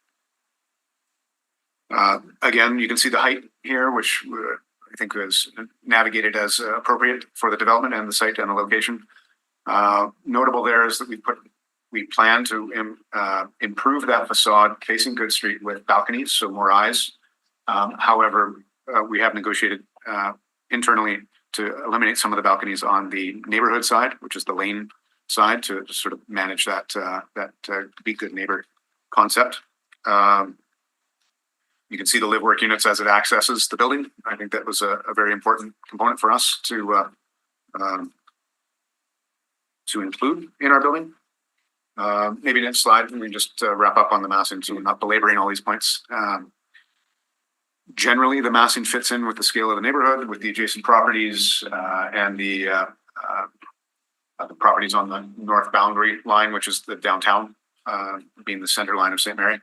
Again, you can see the height here, which I think was navigated as appropriate for the development and the site and the location. Notable there is that we plan to improve that facade facing Good Street with balconies, so more eyes. However, we have negotiated internally to eliminate some of the balconies on the neighborhood side, which is the lane side, to sort of manage that be good neighbor concept. You can see the live-work units as it accesses the building. I think that was a very important component for us to include in our building. Maybe next slide, and we just wrap up on the massing, so we're not belaboring all these points. Generally, the massing fits in with the scale of the neighborhood, with the adjacent properties and the properties on the north boundary line, which is the downtown, being the center line of St. Mary.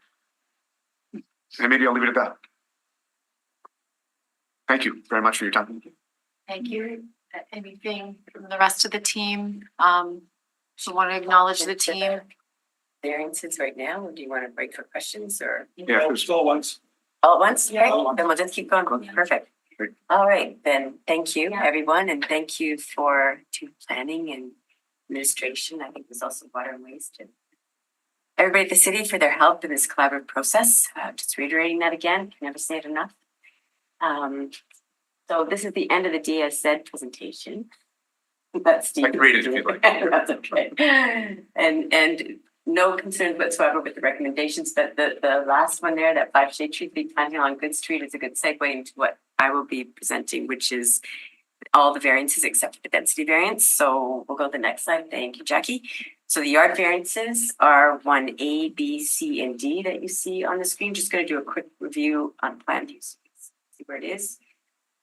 And maybe I'll leave it at that. Thank you very much for your time. Thank you. Anything from the rest of the team? So want to acknowledge the team. Variances right now, or do you want to break for questions or? Yeah, there's Go once. All at once? Yeah. Okay, then we'll just keep going. Perfect. Great. All right, then, thank you, everyone, and thank you to planning and administration. I think there's also water and waste and everybody at the city for their help in this collaborative process. Just reiterating that again, can never say it enough. So this is the end of the DSZ presentation. That's Steve. I can read it if you'd like. That's okay. And no concerns whatsoever with the recommendations, but the last one there, that 5 shade tree be planted on Good Street, is a good segue into what I will be presenting, which is all the variances except for the density variance. So we'll go to the next slide. Thank you, Jackie. So the yard variances are 1A, B, C, and D that you see on the screen. Just going to do a quick review on plan views. See where it is.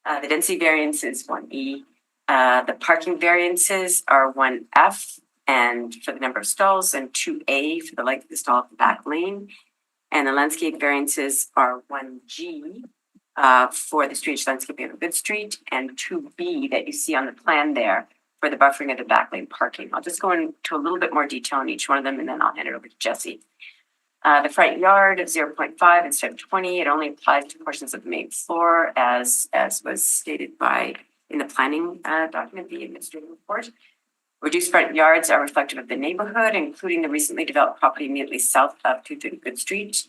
The density variance is 1E. The parking variances are 1F and for the number of stalls, and 2A for the length of the stall at the back lane. And the landscape variances are 1G for the street landscaping of a good street, and 2B that you see on the plan there for the buffering of the back lane parking. I'll just go into a little bit more detail on each one of them, and then I'll hand it over to Jesse. The front yard of 0.5 instead of 20, it only applies to portions of the main floor as was stated in the planning document, the administrative report. Reduced front yards are reflective of the neighborhood, including the recently developed property immediately south of 230 Good Street.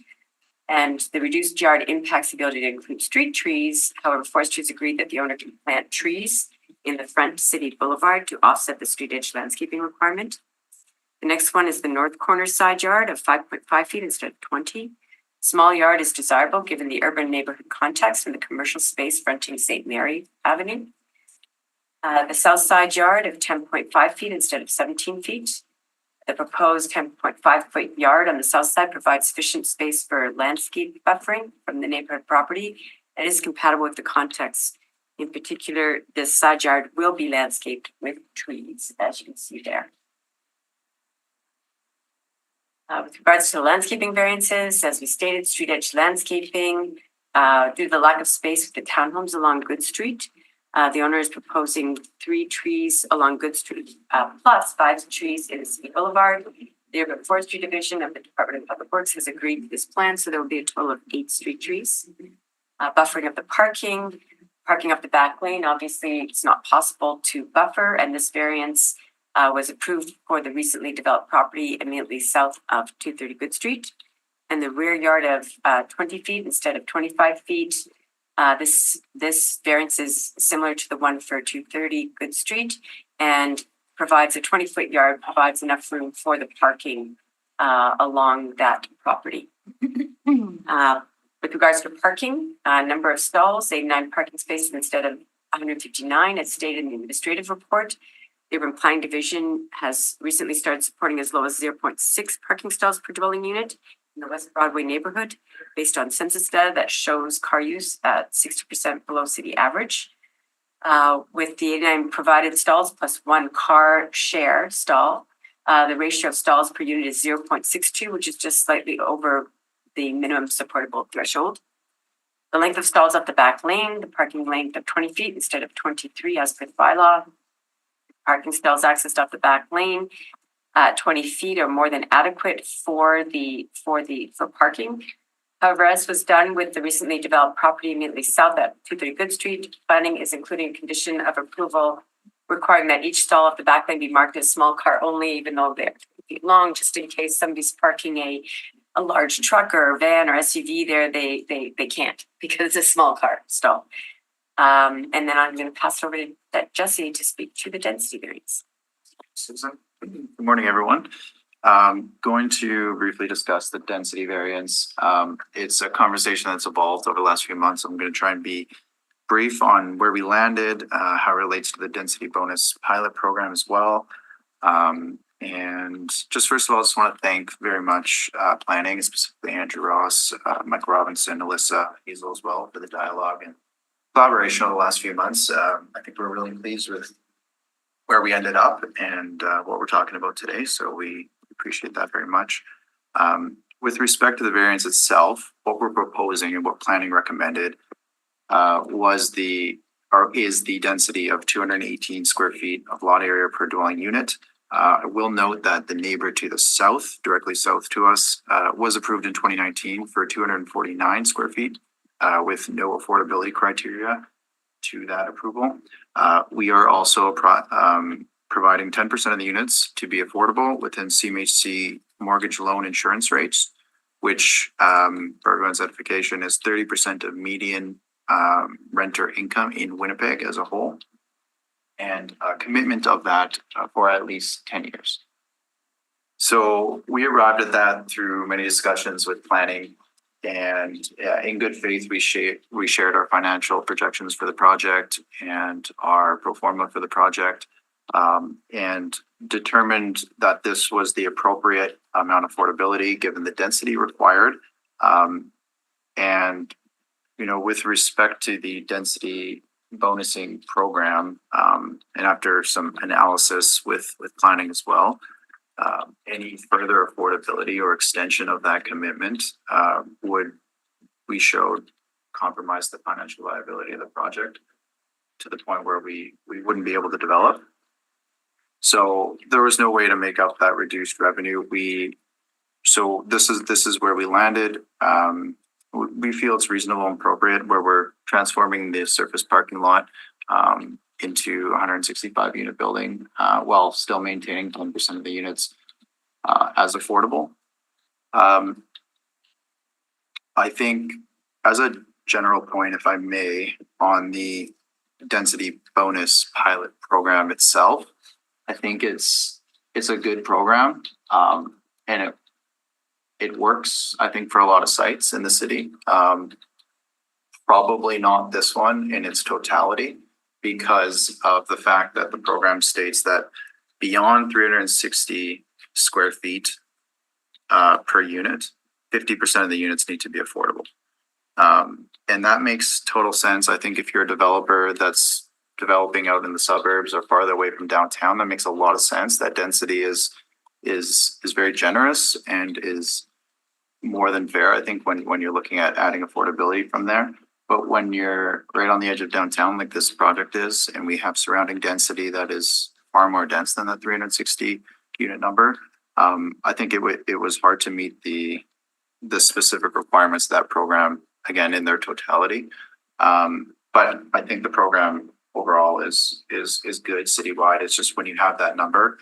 And the reduced yard impacts the ability to include street trees. However, Forestry has agreed that the owner can plant trees in the front city boulevard to offset the street edge landscaping requirement. The next one is the north corner side yard of 5.5 feet instead of 20. Small yard is desirable given the urban neighborhood context and the commercial space fronting St. Mary Avenue. The south side yard of 10.5 feet instead of 17 feet. The proposed 10.5 foot yard on the south side provides sufficient space for landscape buffering from the neighborhood property and is compatible with the context. In particular, this side yard will be landscaped with trees, as you can see there. With regards to the landscaping variances, as we stated, street edge landscaping, due to the lack of space with the townhomes along Good Street, the owner is proposing 3 trees along Good Street, plus 5 trees in the City Boulevard. The Urban Forestry Division of the Department of Public Works has agreed to this plan, so there will be a total of 8 street trees. Buffering of the parking of the back lane, obviously it's not possible to buffer, and this variance was approved for the recently developed property immediately south of 230 Good Street. And the rear yard of 20 feet instead of 25 feet. This variance is similar to the one for 230 Good Street and provides a 20-foot yard, provides enough room for the parking along that property. With regards to parking, number of stalls, 89 parking spaces instead of 159, as stated in the administrative report. The Urban Planning Division has recently started supporting as low as 0.6 parking stalls per dwelling unit in the West Broadway neighborhood, based on census data that shows car use at 60% below city average. With the 89 provided stalls plus 1 car share stall, the ratio of stalls per unit is 0.62, which is just slightly over the minimum supportable threshold. The length of stalls up the back lane, the parking length of 20 feet instead of 23 as per the bylaw. Parking stalls accessed off the back lane, 20 feet or more than adequate for parking. However, as was done with the recently developed property immediately south at 230 Good Street, planning is including a condition of approval requiring that each stall off the back lane be marked as small car only, even though they're 2 feet long, just in case somebody's parking a large truck or van or SUV there, they can't because it's a small car stall. And then I'm going to pass it over to Jesse to speak to the density variance. Susan. Good morning, everyone. Going to briefly discuss the density variance. It's a conversation that's evolved over the last few months. I'm going to try and be brief on where we landed, how it relates to the density bonus pilot program as well. And just first of all, I just want to thank very much planning, specifically Andrew Ross, Mike Robinson, Alyssa Hazel as well for the dialogue and collaboration over the last few months. I think we're really pleased with where we ended up and what we're talking about today. So we appreciate that very much. With respect to the variance itself, what we're proposing and what planning recommended was the is the density of 218 square feet of lot area per dwelling unit. I will note that the neighbor to the south, directly south to us, was approved in 2019 for 249 square feet with no affordability criteria to that approval. We are also providing 10% of the units to be affordable within CMHC mortgage loan insurance rates, which for everyone's edification is 30% of median renter income in Winnipeg as a whole, and a commitment of that for at least 10 years. So we arrived at that through many discussions with planning, and in good faith, we shared our financial projections for the project and our pro forma for the project, and determined that this was the appropriate amount of affordability given the density required. And with respect to the density bonusing program, and after some analysis with planning as well, any further affordability or extension of that commitment we showed compromise the financial viability of the project to the point where we wouldn't be able to develop. So there was no way to make up that reduced revenue. So this is where we landed. We feel it's reasonable and appropriate where we're transforming the surface parking lot into a 165 unit building while still maintaining 10% of the units as affordable. I think as a general point, if I may, on the density bonus pilot program itself, I think it's a good program, and it works, I think, for a lot of sites in the city. Probably not this one in its totality because of the fact that the program states that beyond 360 square feet per unit, 50% of the units need to be affordable. And that makes total sense. I think if you're a developer that's developing out in the suburbs or farther away from downtown, that makes a lot of sense. That density is very generous and is more than fair, I think, when you're looking at adding affordability from there. But when you're right on the edge of downtown, like this project is, and we have surrounding density that is far more dense than the 360 unit number, I think it was hard to meet the specific requirements of that program, again, in their totality. But I think the program overall is good citywide. It's just when you have that number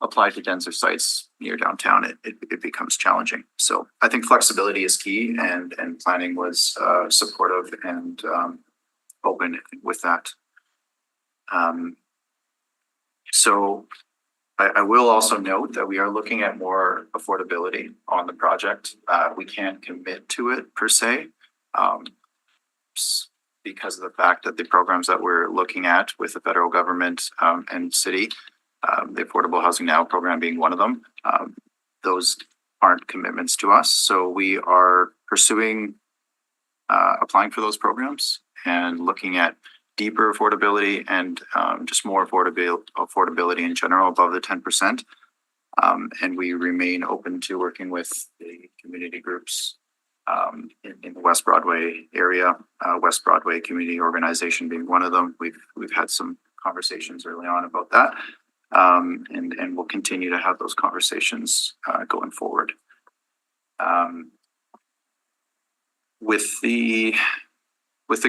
applied to denser sites near downtown, it becomes challenging. So I think flexibility is key, and planning was supportive and open with that. So I will also note that we are looking at more affordability on the project. We can't commit to it per se, because of the fact that the programs that we're looking at with the federal government and city, the Affordable Housing Now program being one of them, those aren't commitments to us. So we are pursuing applying for those programs and looking at deeper affordability and just more affordability in general above the 10%. And we remain open to working with the community groups in the West Broadway area, West Broadway Community Organization being one of them. We've had some conversations early on about that, and we'll continue to have those conversations going forward. With the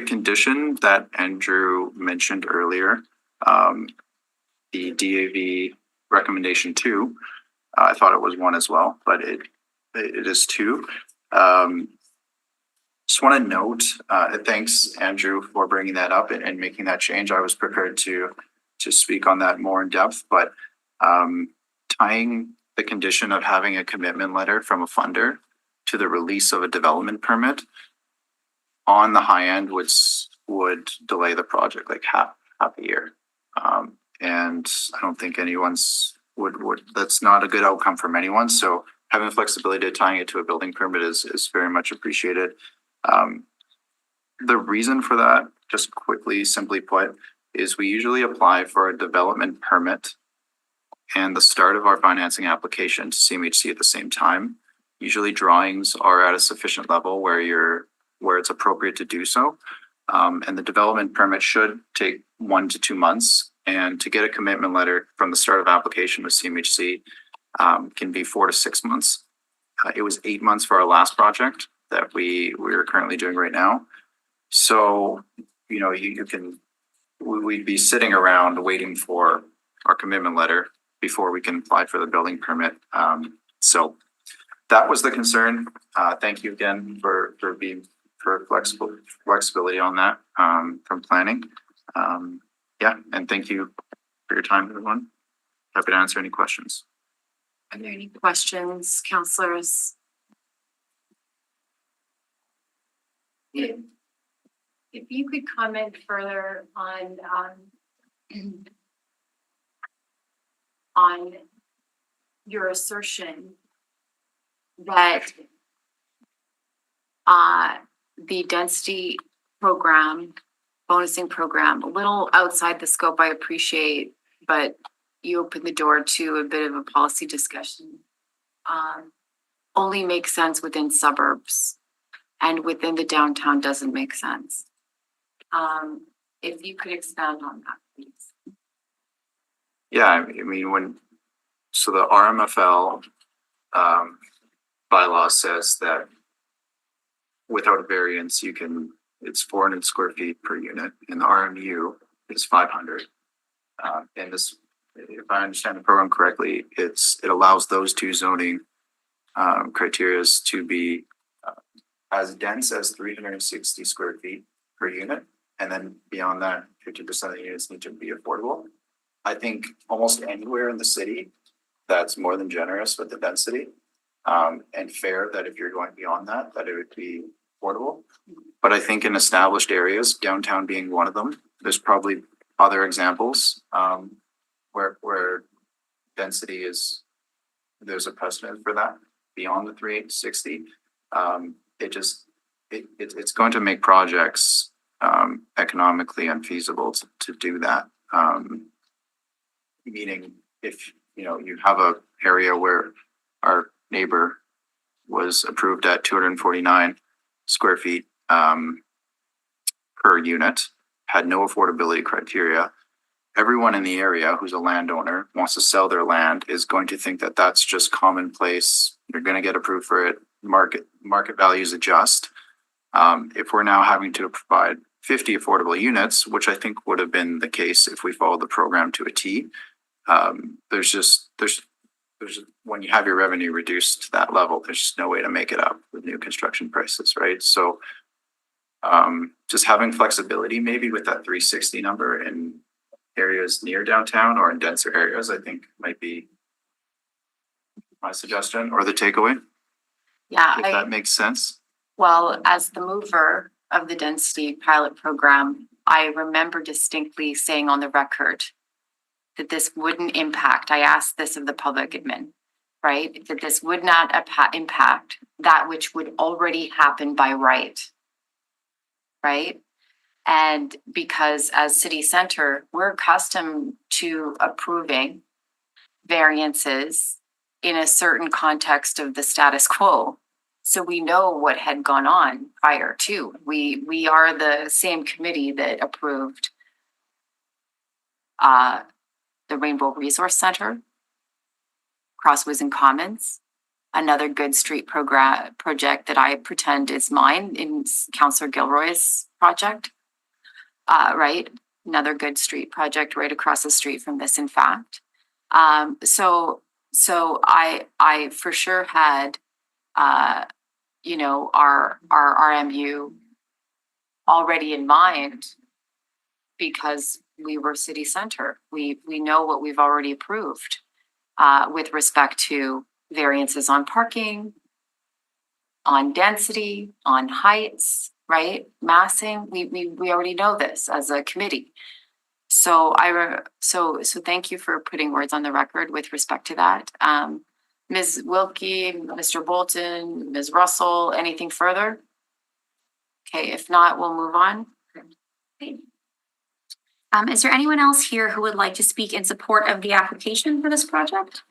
condition that Andrew mentioned earlier, the DAV recommendation 2, I thought it was 1 as well, but it is 2. Just want to note, thanks Andrew for bringing that up and making that change. I was prepared to speak on that more in depth, but tying the condition of having a commitment letter from a funder to the release of a development permit on the high end would delay the project like half a year. And I don't think anyone's that's not a good outcome from anyone. So having flexibility to tying it to a building permit is very much appreciated. The reason for that, just quickly, simply put, is we usually apply for a development permit and the start of our financing application to CMHC at the same time. Usually drawings are at a sufficient level where it's appropriate to do so. And the development permit should take 1 to 2 months. And to get a commitment letter from the start of application with CMHC can be 4 to 6 months. It was 8 months for our last project that we're currently doing right now. So, you know, we'd be sitting around waiting for our commitment letter before we can apply for the building permit. So that was the concern. Thank you again for flexibility on that from planning. Yeah, and thank you for your time, everyone. Happy to answer any questions. Are there any questions, councillors? If you could comment further on your assertion That the density program, bonusing program, a little outside the scope, I appreciate, but you opened the door to a bit of a policy discussion. Only makes sense within suburbs, and within the downtown doesn't make sense. If you could expand on that, please. Yeah, I mean, so the RMFL bylaw says that without a variance, it's 400 square feet per unit, and the RMU is 500. And this, if I understand the program correctly, it allows those two zoning criterias to be as dense as 360 square feet per unit, and then beyond that, 50% of the units need to be affordable. I think almost anywhere in the city, that's more than generous with the density, and fair that if you're going beyond that it would be affordable. But I think in established areas, downtown being one of them, there's probably other examples where density there's a precedent for that beyond the 360. It's going to make projects economically unfeasible to do that. Meaning if you have a area where our neighbor was approved at 249 square feet per unit, had no affordability criteria. Everyone in the area who's a landowner wants to sell their land is going to think that that's just commonplace. You're going to get approved for it. Market values adjust. If we're now having to provide 50 affordable units, which I think would have been the case if we followed the program to a T, there's when you have your revenue reduced to that level, there's just no way to make it up with new construction prices, right? So just having flexibility maybe with that 360 number in areas near downtown or in denser areas, I think might be my suggestion or the takeaway. Yeah, If that makes sense. well, as the mover of the density pilot program, I remember distinctly saying on the record that this wouldn't impact, I asked this of the public admin, right? That this would not impact that which would already happen by right. Right? And because as city center, we're accustomed to approving variances in a certain context of the status quo. So we know what had gone on prior to. We are the same committee that approved the Rainbow Resource Center, Crossways and Commons, another Good Street project that I pretend is mine in Councillor Gilroy's project. Right, another Good Street project right across the street from this, in fact. So I for sure had our RMU already in mind because we were city center. We know what we've already approved with respect to variances on parking, on density, on heights, right? Massing, we already know this as a committee. So thank you for putting words on the record with respect to that. Ms. Wilkie, Mr. Bolton, Ms. Russell, anything further? Okay, if not, we'll move on. Okay. Is there anyone else here who would like to speak in support of the application for this project?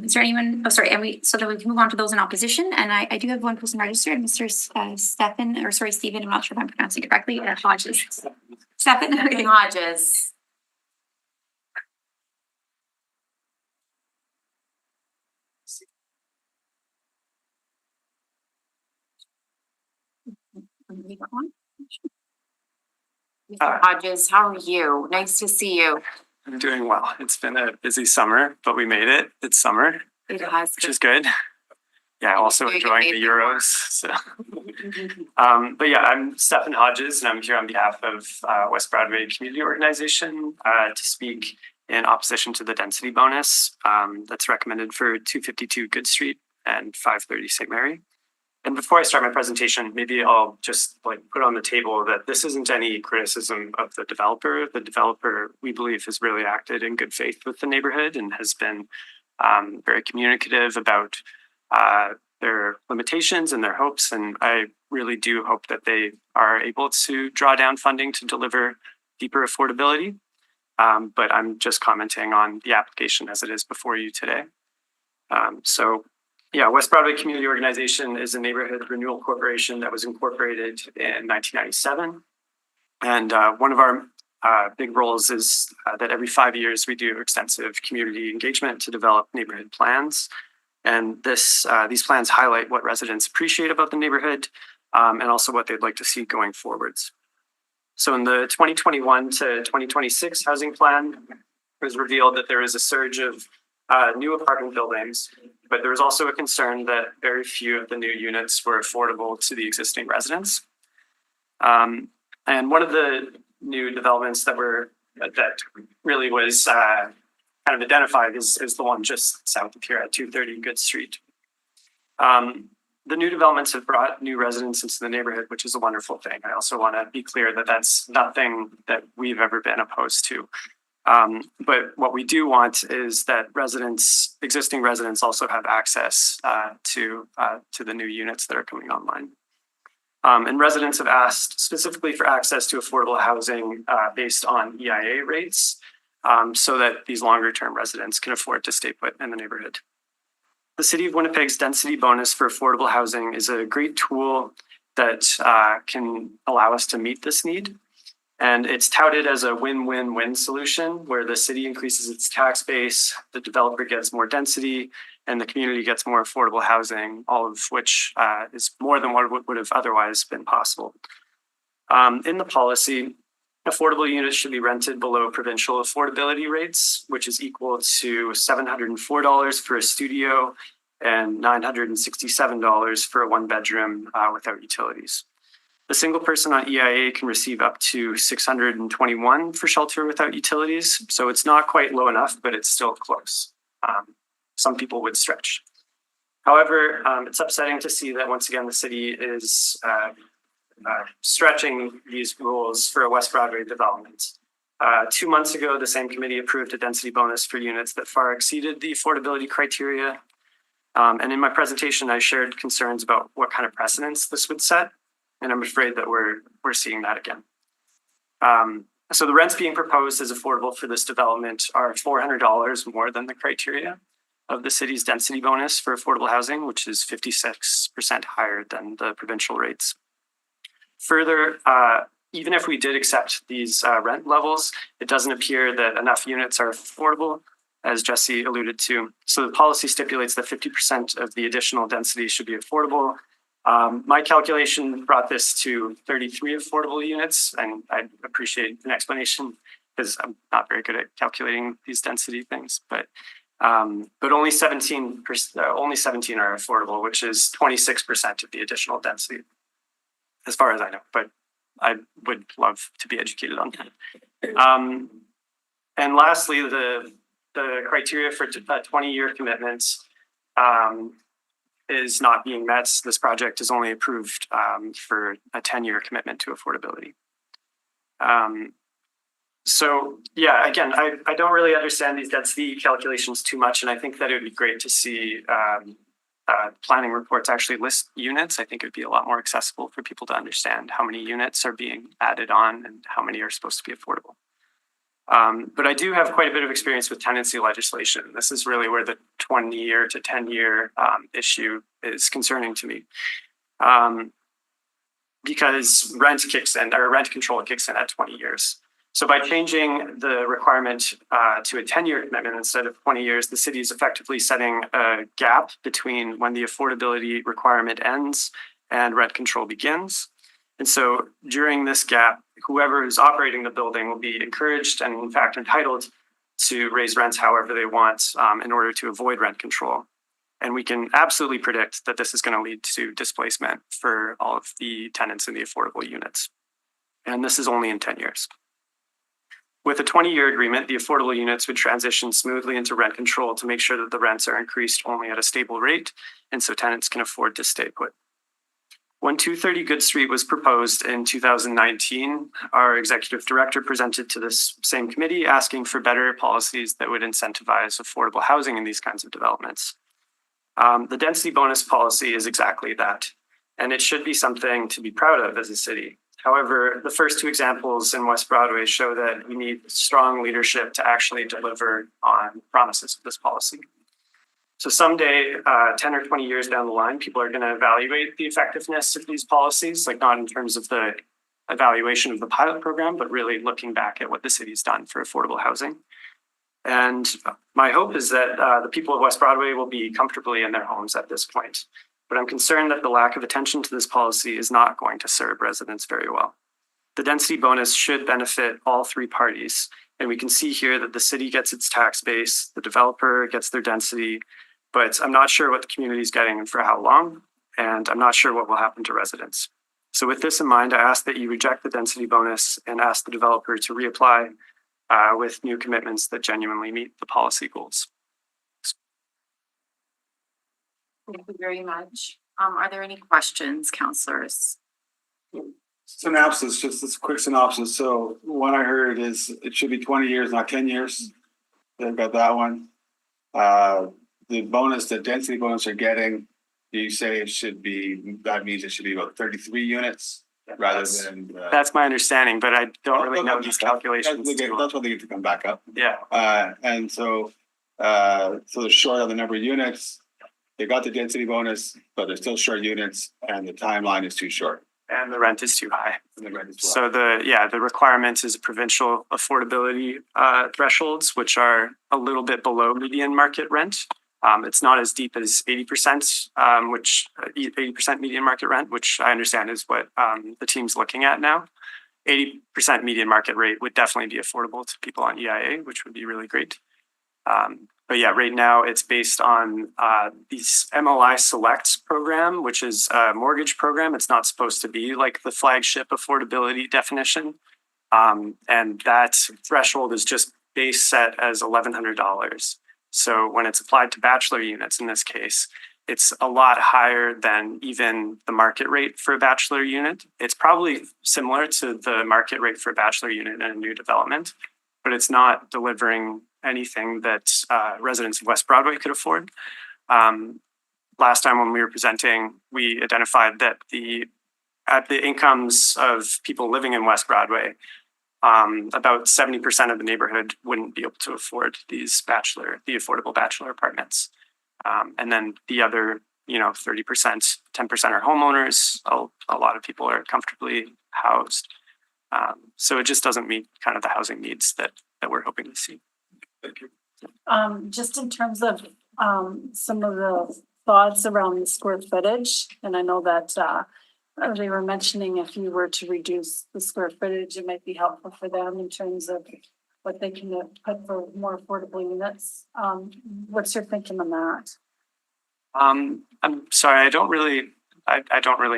Is there anyone, so that we can move on to those in opposition, and I do have one person registered, Mr. Stephen, I'm not sure if I'm pronouncing it correctly, Hodges. Stephen, okay. Hodges. We got one. Mr. Hodges, how are you? Nice to see you. I'm doing well. It's been a busy summer, but we made it. It's summer, It has which is good. Yeah, also Doing enjoying the amazing Euros. So, but yeah, I'm Stephen Hodges, and I'm here on behalf of West Broadway Community Organization to speak in opposition to the density bonus that's recommended for 252 Good Street and 530 St. Mary. And before I start my presentation, maybe I'll just put on the table that this isn't any criticism of the developer. The developer, we believe, has really acted in good faith with the neighborhood and has been very communicative about their limitations and their hopes. And I really do hope that they are able to draw down funding to deliver deeper affordability. But I'm just commenting on the application as it is before you today. Yeah, West Broadway Community Organization is a neighborhood renewal corporation that was incorporated in 1997. And one of our big roles is that every 5 years we do extensive community engagement to develop neighborhood plans. And these plans highlight what residents appreciate about the neighborhood and also what they'd like to see going forwards. So in the 2021 to 2026 housing plan, it was revealed that there is a surge of new apartment buildings, but there was also a concern that very few of the new units were affordable to the existing residents. And one of the new developments that really was kind of identified is the one just south of here at 230 Good Street. The new developments have brought new residents into the neighborhood, which is a wonderful thing. I also want to be clear that that's nothing that we've ever been opposed to. But what we do want is that existing residents also have access to the new units that are coming online. And residents have asked specifically for access to affordable housing based on EIA rates so that these longer term residents can afford to stay put in the neighborhood. The City of Winnipeg's density bonus for affordable housing is a great tool that can allow us to meet this need. And it's touted as a win-win-win solution where the city increases its tax base, the developer gets more density, and the community gets more affordable housing, all of which is more than what would have otherwise been possible. In the policy, affordable units should be rented below provincial affordability rates, which is equal to $704 for a studio and $967 for a one-bedroom without utilities. The single person on EIA can receive up to $621 for shelter without utilities. So it's not quite low enough, but it's still close. Some people would stretch. However, it's upsetting to see that once again, the city is stretching these rules for a West Broadway development. 2 months ago, the same committee approved a density bonus for units that far exceeded the affordability criteria. And in my presentation, I shared concerns about what kind of precedents this would set. And I'm afraid that we're seeing that again. So the rents being proposed as affordable for this development are $400 more than the criteria of the city's density bonus for affordable housing, which is 56% higher than the provincial rates. Further, even if we did accept these rent levels, it doesn't appear that enough units are affordable, as Jesse alluded to. So the policy stipulates that 50% of the additional density should be affordable. My calculation brought this to 33 affordable units, and I'd appreciate an explanation because I'm not very good at calculating these density things. But only 17 are affordable, which is 26% of the additional density, as far as I know. But I would love to be educated on that. And lastly, the criteria for 20-year commitments is not being met. This project is only approved for a 10-year commitment to affordability. So yeah, again, I don't really understand these density calculations too much, and I think that it would be great to see planning reports actually list units. I think it would be a lot more accessible for people to understand how many units are being added on and how many are supposed to be affordable. But I do have quite a bit of experience with tenancy legislation. This is really where the 20-year to 10-year issue is concerning to me. Because rent kicks in, or rent control kicks in at 20 years. So by changing the requirement to a 10-year commitment instead of 20 years, the city is effectively setting a gap between when the affordability requirement ends and rent control begins. And so during this gap, whoever is operating the building will be encouraged and in fact entitled to raise rents however they want in order to avoid rent control. And we can absolutely predict that this is going to lead to displacement for all of the tenants in the affordable units. And this is only in 10 years. With a 20-year agreement, the affordable units would transition smoothly into rent control to make sure that the rents are increased only at a stable rate, and so tenants can afford to stay put. When 230 Good Street was proposed in 2019, our executive director presented to this same committee asking for better policies that would incentivize affordable housing in these kinds of developments. The density bonus policy is exactly that, and it should be something to be proud of as a city. However, the first two examples in West Broadway show that we need strong leadership to actually deliver on promises of this policy. So someday, 10 or 20 years down the line, people are going to evaluate the effectiveness of these policies, like not in terms of the evaluation of the pilot program, but really looking back at what the city's done for affordable housing. And my hope is that the people of West Broadway will be comfortably in their homes at this point. But I'm concerned that the lack of attention to this policy is not going to serve residents very well. The density bonus should benefit all three parties. And we can see here that the city gets its tax base, the developer gets their density, but I'm not sure what the community is getting and for how long. And I'm not sure what will happen to residents. So with this in mind, I ask that you reject the density bonus and ask the developer to reapply with new commitments that genuinely meet the policy goals. Thank you very much. Are there any questions, councillors? Synopsis, just this quick synopsis. So one I heard is it should be 20 years, not 10 years. They've got that one. The bonus, the density bonus they're getting, you say it should be, that means it should be about 33 units rather than. That's my understanding, but I don't really know these calculations. That's what they get to come back up. Yeah. And so they're short on the number of units. They got the density bonus, but they're still short units and the timeline is too short. And the rent is too high. And the rent is too So the requirement is provincial affordability thresholds, which are a little bit below median market rent. It's not as deep as 80%, which 80% median market rent, which I understand is what the team's looking at now. 80% median market rate would definitely be affordable to people on EIA, which would be really great. But yeah, right now it's based on these MLI Selects program, which is a mortgage program. It's not supposed to be like the flagship affordability definition. And that threshold is just base set as $1,100. So when it's applied to bachelor units in this case, it's a lot higher than even the market rate for a bachelor unit. It's probably similar to the market rate for a bachelor unit in a new development, but it's not delivering anything that residents of West Broadway could afford. Last time when we were presenting, we identified that at the incomes of people living in West Broadway, about 70% of the neighborhood wouldn't be able to afford the affordable bachelor apartments. And then the other, 30%, 10% are homeowners. A lot of people are comfortably housed. So it just doesn't meet kind of the housing needs that we're hoping to see. Thank you. Just in terms of some of the thoughts around the square footage, and I know that they were mentioning if you were to reduce the square footage, it might be helpful for them in terms of what they can put for more affordable units. What's your thinking on that? I'm sorry, I don't really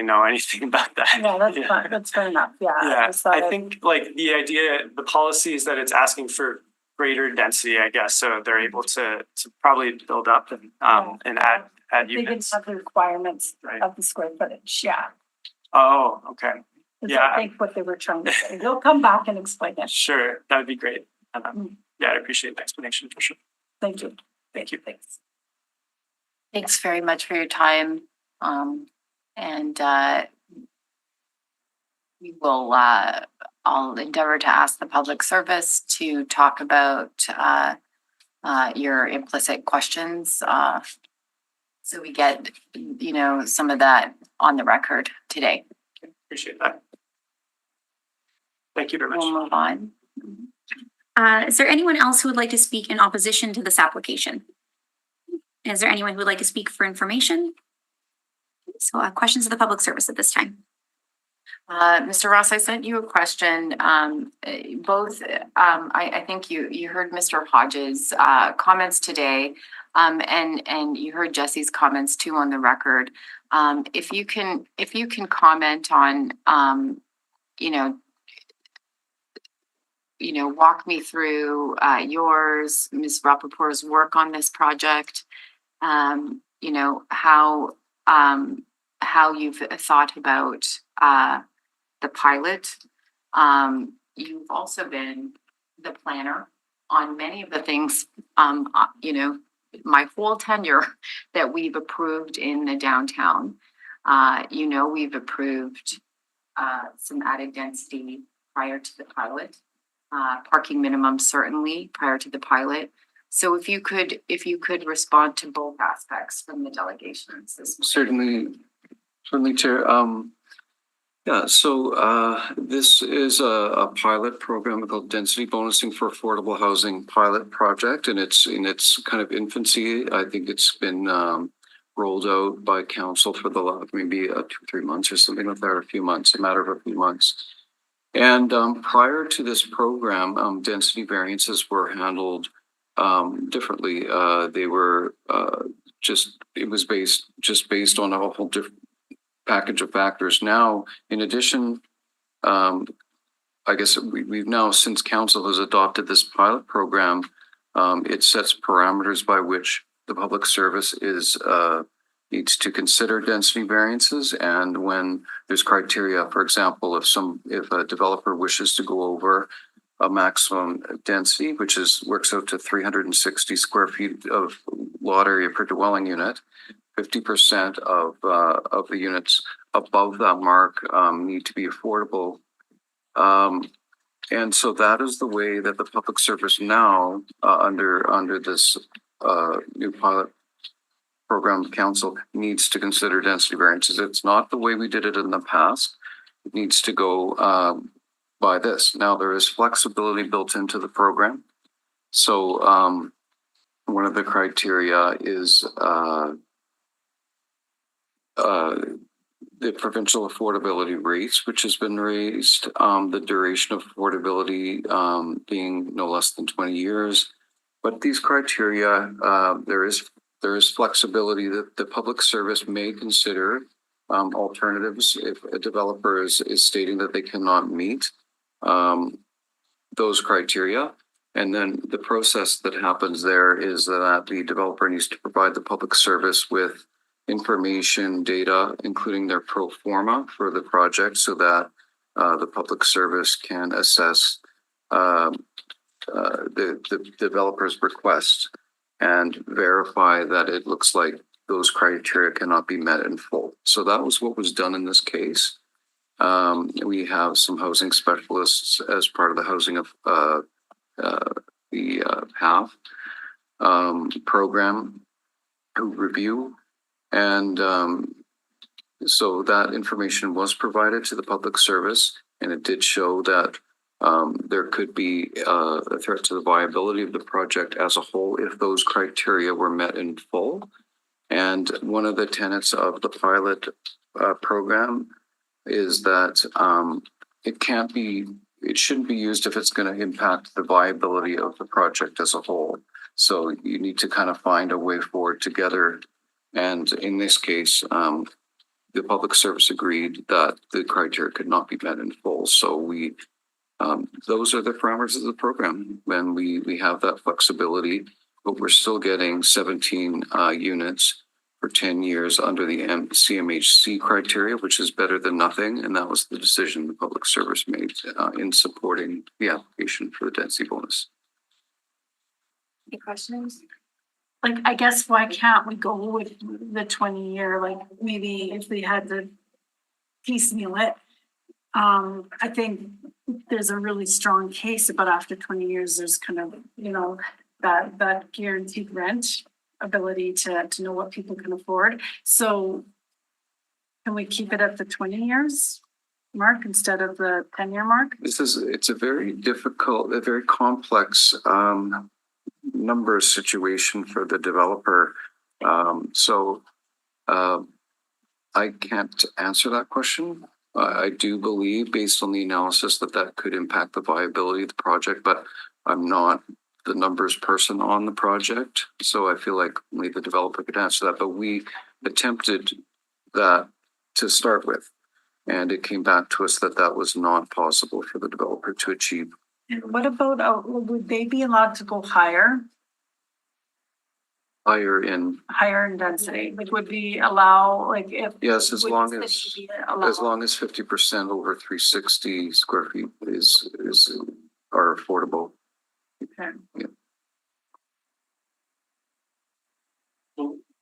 know anything about that. Yeah, that's fine. That's fair enough. Yeah. Yeah, I think like the idea, the policy is that it's asking for greater density, I guess, so they're able to probably build up and add units. They can have the requirements Right. of the square footage. Yeah. Oh, okay. That's Yeah. I think what they were trying to say. They'll come back and explain it. Sure, that would be great. Yeah, I appreciate the explanation for sure. Thank you. Thank you. Thanks. Thanks very much for your time. And we will I'll endeavor to ask the public service to talk about your implicit questions. So we get, some of that on the record today. Appreciate that. Thank you very much. We'll move on. Is there anyone else who would like to speak in opposition to this application? Is there anyone who would like to speak for information? So questions of the public service at this time. Mr. Ross, I sent you a question. I think you heard Mr. Hodges' comments today, and you heard Jesse's comments too on the record. If you can comment on, walk me through yours, Ms. Rappaport's work on this project. How you've thought about the pilot. You've also been the planner on many of the things, my whole tenure that we've approved in the downtown. We've approved some added density prior to the pilot, parking minimum certainly prior to the pilot. So if you could respond to both aspects from the delegations. Certainly, Chair. This is a pilot program called Density Bonusing for Affordable Housing Pilot Project, and it's in its kind of infancy. I think it's been rolled out by council for the last maybe 2-3 months or something like that, or a matter of a few months. And prior to this program, density variances were handled differently. They were it was based on a whole different package of factors. Now, in addition, I guess we've now, since council has adopted this pilot program, it sets parameters by which the public service needs to consider density variances. And when there's criteria, for example, if a developer wishes to go over a maximum density, which works out to 360 square feet of lot area per dwelling unit, 50% of the units above that mark need to be affordable. And so that is the way that the public service now, under this new pilot program council, needs to consider density variances. It's not the way we did it in the past. It needs to go by this. Now, there is flexibility built into the program. So one of the criteria is the provincial affordability rates, which has been raised, the duration of affordability being no less than 20 years. But these criteria, there is flexibility that the public service may consider alternatives if a developer is stating that they cannot meet those criteria. And then the process that happens there is that the developer needs to provide the public service with information, data, including their pro forma for the project, so that the public service can assess the developer's request and verify that it looks like those criteria cannot be met in full. So that was what was done in this case. We have some housing specialists as part of the housing of the HAF program who review. And so that information was provided to the public service, and it did show that there could be a threat to the viability of the project as a whole if those criteria were met in full. And one of the tenets of the pilot program is that it shouldn't be used if it's going to impact the viability of the project as a whole. So you need to kind of find a way forward together. And in this case, the public service agreed that the criteria could not be met in full. So those are the parameters of the program when we have that flexibility, but we're still getting 17 units for 10 years under the CMHC criteria, which is better than nothing. And that was the decision the public service made in supporting the application for the density bonus. Any questions? Like, I guess, why can't we go with the 20-year? Like, maybe if we had to piecemeal it, I think there's a really strong case, but after 20 years, there's kind of, that guaranteed rent ability to know what people can afford. So can we keep it at the 20 years mark instead of the 10-year mark? It's a very difficult, a very complex number situation for the developer. I can't answer that question. I do believe, based on the analysis, that could impact the viability of the project, but I'm not the numbers person on the project. So I feel like only the developer could answer that, but we attempted that to start with. And it came back to us that was not possible for the developer to achieve. And what about, would they be allowed to go higher Higher in density? Like, would we allow, like, if? yes, as would long the as, city allow- as long as 50% over 360 square feet are affordable. Okay.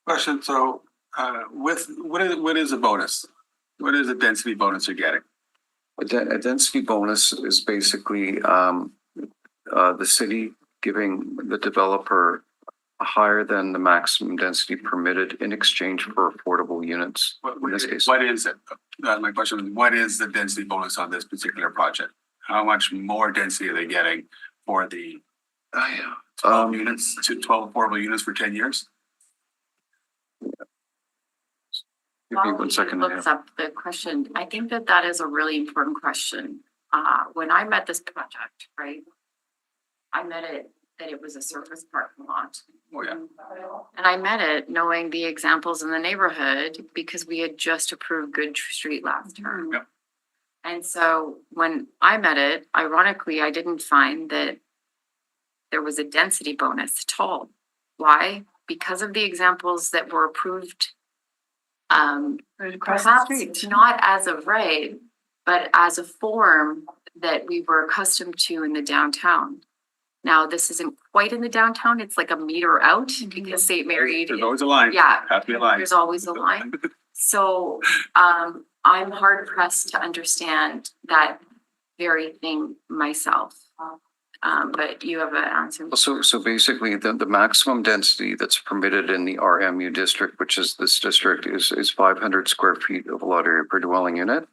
Question, so, what is a bonus? What is a density bonus you're getting? A density bonus is basically the city giving the developer higher than the maximum density permitted in exchange for affordable units. In this case, What is it? My question is, what is the density bonus on this particular project? How much more density are they getting for the 12 units to 12 affordable units for 10 years? give me 1 second. Looks up the question. I think that is a really important question. When I met this project, right? I met it that it was a surface parking lot. Oh, yeah. And I met it knowing the examples in the neighborhood because we had just approved Good Street last term. Yep. And so when I met it, ironically, I didn't find that there was a density bonus at all. Why? Because of the examples that were approved. Right across the Perhaps street. not as of right, but as a form that we were accustomed to in the downtown. Now, this isn't quite in the downtown, it's like a meter out because St. Mary. There's always a line. Yeah. Has to be a line. There's always a line. So I'm hard pressed to understand that very thing myself. But you have an answer. So basically, the maximum density that's permitted in the RMU district, which is this district, is 500 square feet of lot area per dwelling unit.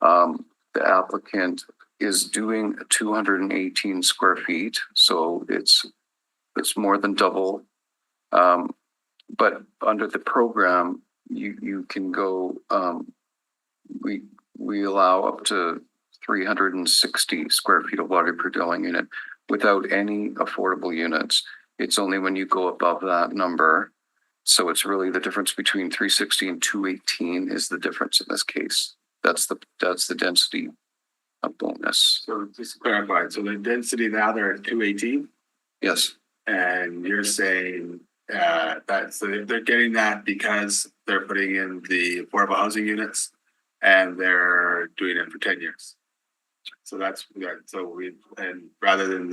The applicant is doing 218 square feet, so it's more than double. But under the program, you can go. We allow up to 360 square feet of lot area per dwelling unit without any affordable units. It's only when you go above that number. So it's really the difference between 360 and 218 is the difference in this case. That's the density bonus. So just to clarify, so the density now they're at 218, Yes, and you're saying that so they're getting that because they're putting in the affordable housing units and they're doing it for 10 years. So that's and rather than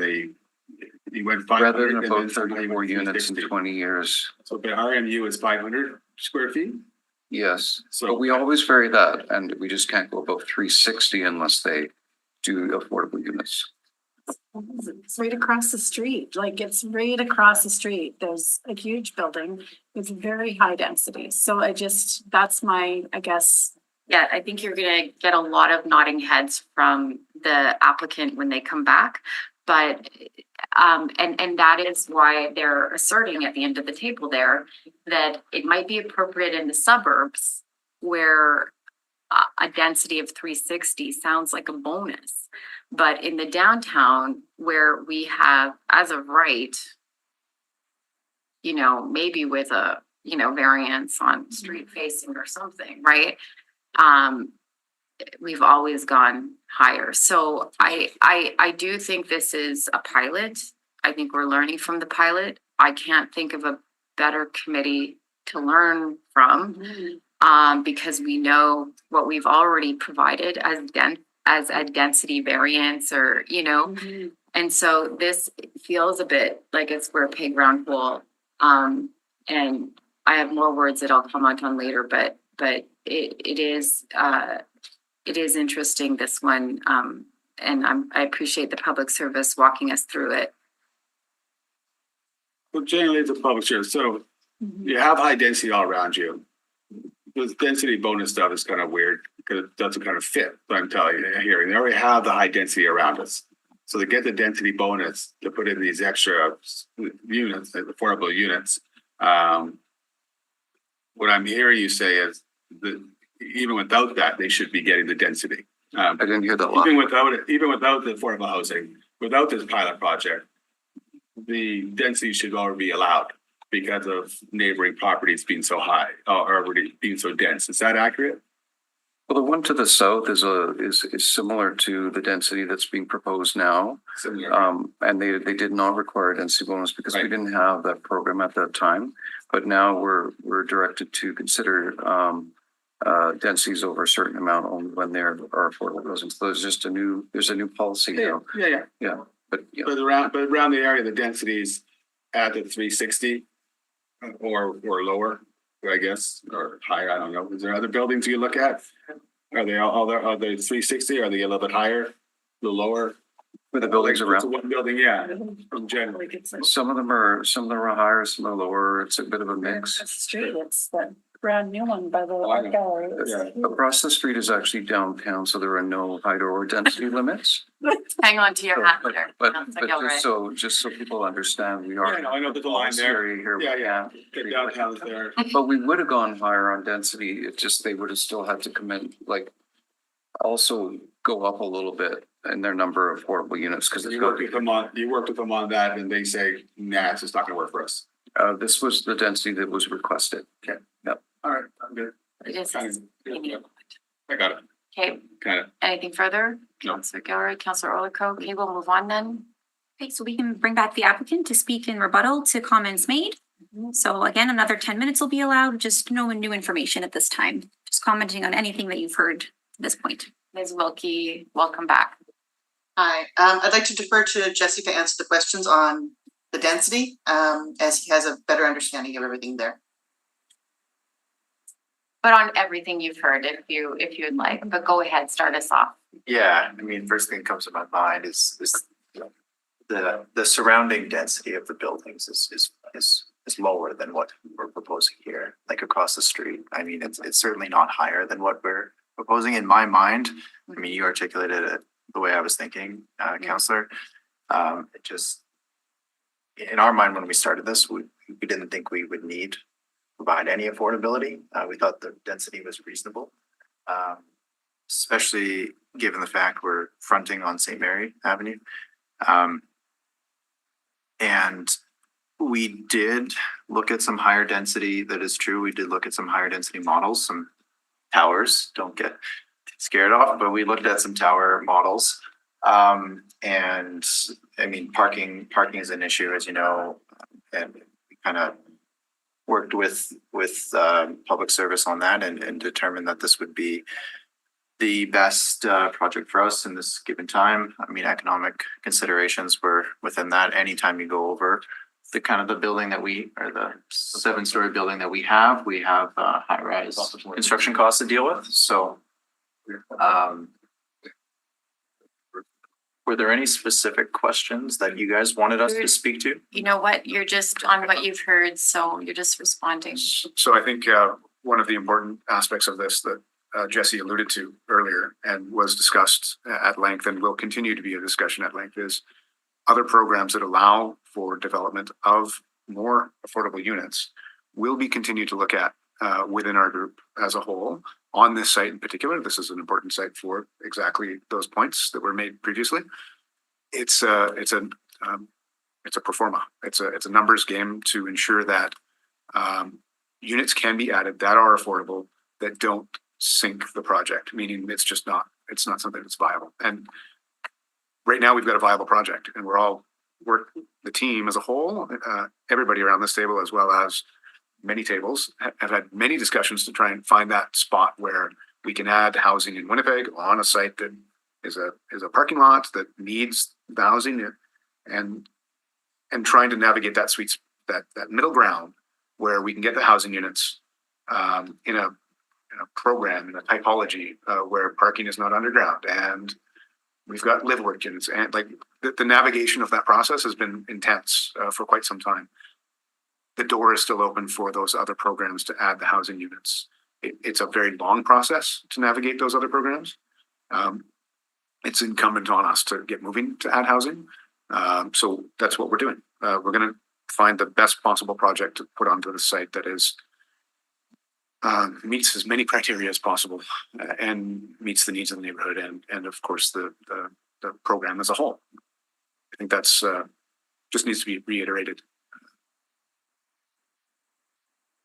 you went 500 rather than and about then somebody 34 went units in 360. 20 years. So the RMU is 500 square feet. Yes, So but we always vary that, and we just can't go above 360 unless they do affordable units. It's right across the street, like it's right across the street. There's a huge building with very high density. So that's my, I guess. Yeah, I think you're gonna get a lot of nodding heads from the applicant when they come back. But, and that is why they're asserting at the end of the table there that it might be appropriate in the suburbs where a density of 360 sounds like a bonus. But in the downtown where we have, as of right, maybe with a, variance on street facing or something, right? We've always gone higher. So I do think this is a pilot. I think we're learning from the pilot. I can't think of a better committee to learn from because we know what we've already provided as a density variance or, and so this feels a bit like a square peg round hole. And I have more words that I'll comment on later, but it is interesting, this one, I appreciate the public service walking us through it. Well, generally it's a public service, so you have high density all around you. This density bonus stuff is kind of weird because it doesn't kind of fit what I'm telling you here. They already have the high density around us. So to get the density bonus to put in these extra units, affordable units, what I'm hearing you say is that even without that, they should be getting the density. I didn't hear that. Even without it, even without the affordable housing, without this pilot project, the density should already be allowed because of neighboring properties being so high or already being so dense. Is that accurate? Well, the one to the south is similar to the density that's being proposed now. Similar. And they did not require a density bonus because we Right. didn't have that program at that time. But now we're directed to consider densities over a certain amount only when there are affordable housing. So there's a new policy now. Yeah. But yeah, But around the area, the densities at the 360 or lower, I guess, or higher. I don't know. Is there other buildings you look at? Are they are they 360? Are they a little bit higher, a little lower? with the buildings Like, what's around. the one building, yeah, from general. Like it's like. Some of them are higher, some are lower. It's a bit of a mix. That's street, it's that brand new one by the Oh, I art know. gallery. Yeah. Across the street is actually downtown, so there are no height or density limits. Hang on to your hat there. But Councillor Gilroy. just so people understand, we are. Yeah, no, I know there's a line there. Area here. Yeah. Get downtown there. But we would have gone higher on density, it just, they would have still had to come in, like, also go up a little bit in their number of affordable units, because You worked with them on that and they say, nah, it's just not gonna work for us. this was the density that was requested. All right, I'm good. It is. Yeah, I got it, Okay, kind of. anything further? No. Councillor Gilroy, Councillor Orlikow. Okay, we'll move on then. Okay, so we can bring back the applicant to speak in rebuttal to comments made. So again, another 10 minutes will be allowed, just no new information at this time. Just commenting on anything that you've heard at this point. Ms. Wilkie, welcome back. Hi, I'd like to defer to Jesse to answer the questions on the density, as he has a better understanding of everything there. But on everything you've heard, if you'd like, but go ahead, start us off. Yeah, I mean, first thing that comes to my mind is the surrounding density of the buildings is lower than what we're proposing here, like across the street. I mean, it's certainly not higher than what we're proposing in my mind. I mean, you articulated it the way I was thinking, Counselor. It just, in our mind, when we started this, we didn't think we would need to provide any affordability. We thought the density was reasonable. Especially given the fact we're fronting on St. Mary Avenue. And we did look at some higher density, that is true. We did look at some higher density models, some towers, don't get scared off, but we looked at some tower models. And I mean, parking is an issue, as you know, and we kind of worked with public service on that and determined that this would be the best project for us in this given time. I mean, economic considerations were within that. Anytime you go over the kind of the building that we, or the 7-story building that we have high rise construction costs to deal with. So, were there any specific questions that you guys wanted us to speak to? You know what? You're just on what you've heard, so you're just responding. So I think one of the important aspects of this that Jesse alluded to earlier and was discussed at length and will continue to be a discussion at length is other programs that allow for development of more affordable units will be continued to look at within our group as a whole. On this site in particular, this is an important site for exactly those points that were made previously. It's a pro forma. It's a numbers game to ensure that units can be added that are affordable, that don't sink the project, meaning it's not something that's viable. And right now we've got a viable project, and the team as a whole, everybody around this table, as well as many tables, have had many discussions to try and find that spot where we can add housing in Winnipeg on a site that is a parking lot that needs the housing, and trying to navigate that that middle ground where we can get the housing units in a program, in a typology where parking is not underground and we've got live work units, and like the navigation of that process has been intense for quite some time. The door is still open for those other programs to add the housing units. It's a very long process to navigate those other programs. It's incumbent on us to get moving to add housing. So that's what we're doing. We're going to find the best possible project to put onto the site that is meets as many criteria as possible and meets the needs of the neighborhood and of course the program as a whole. I think that's just needs to be reiterated.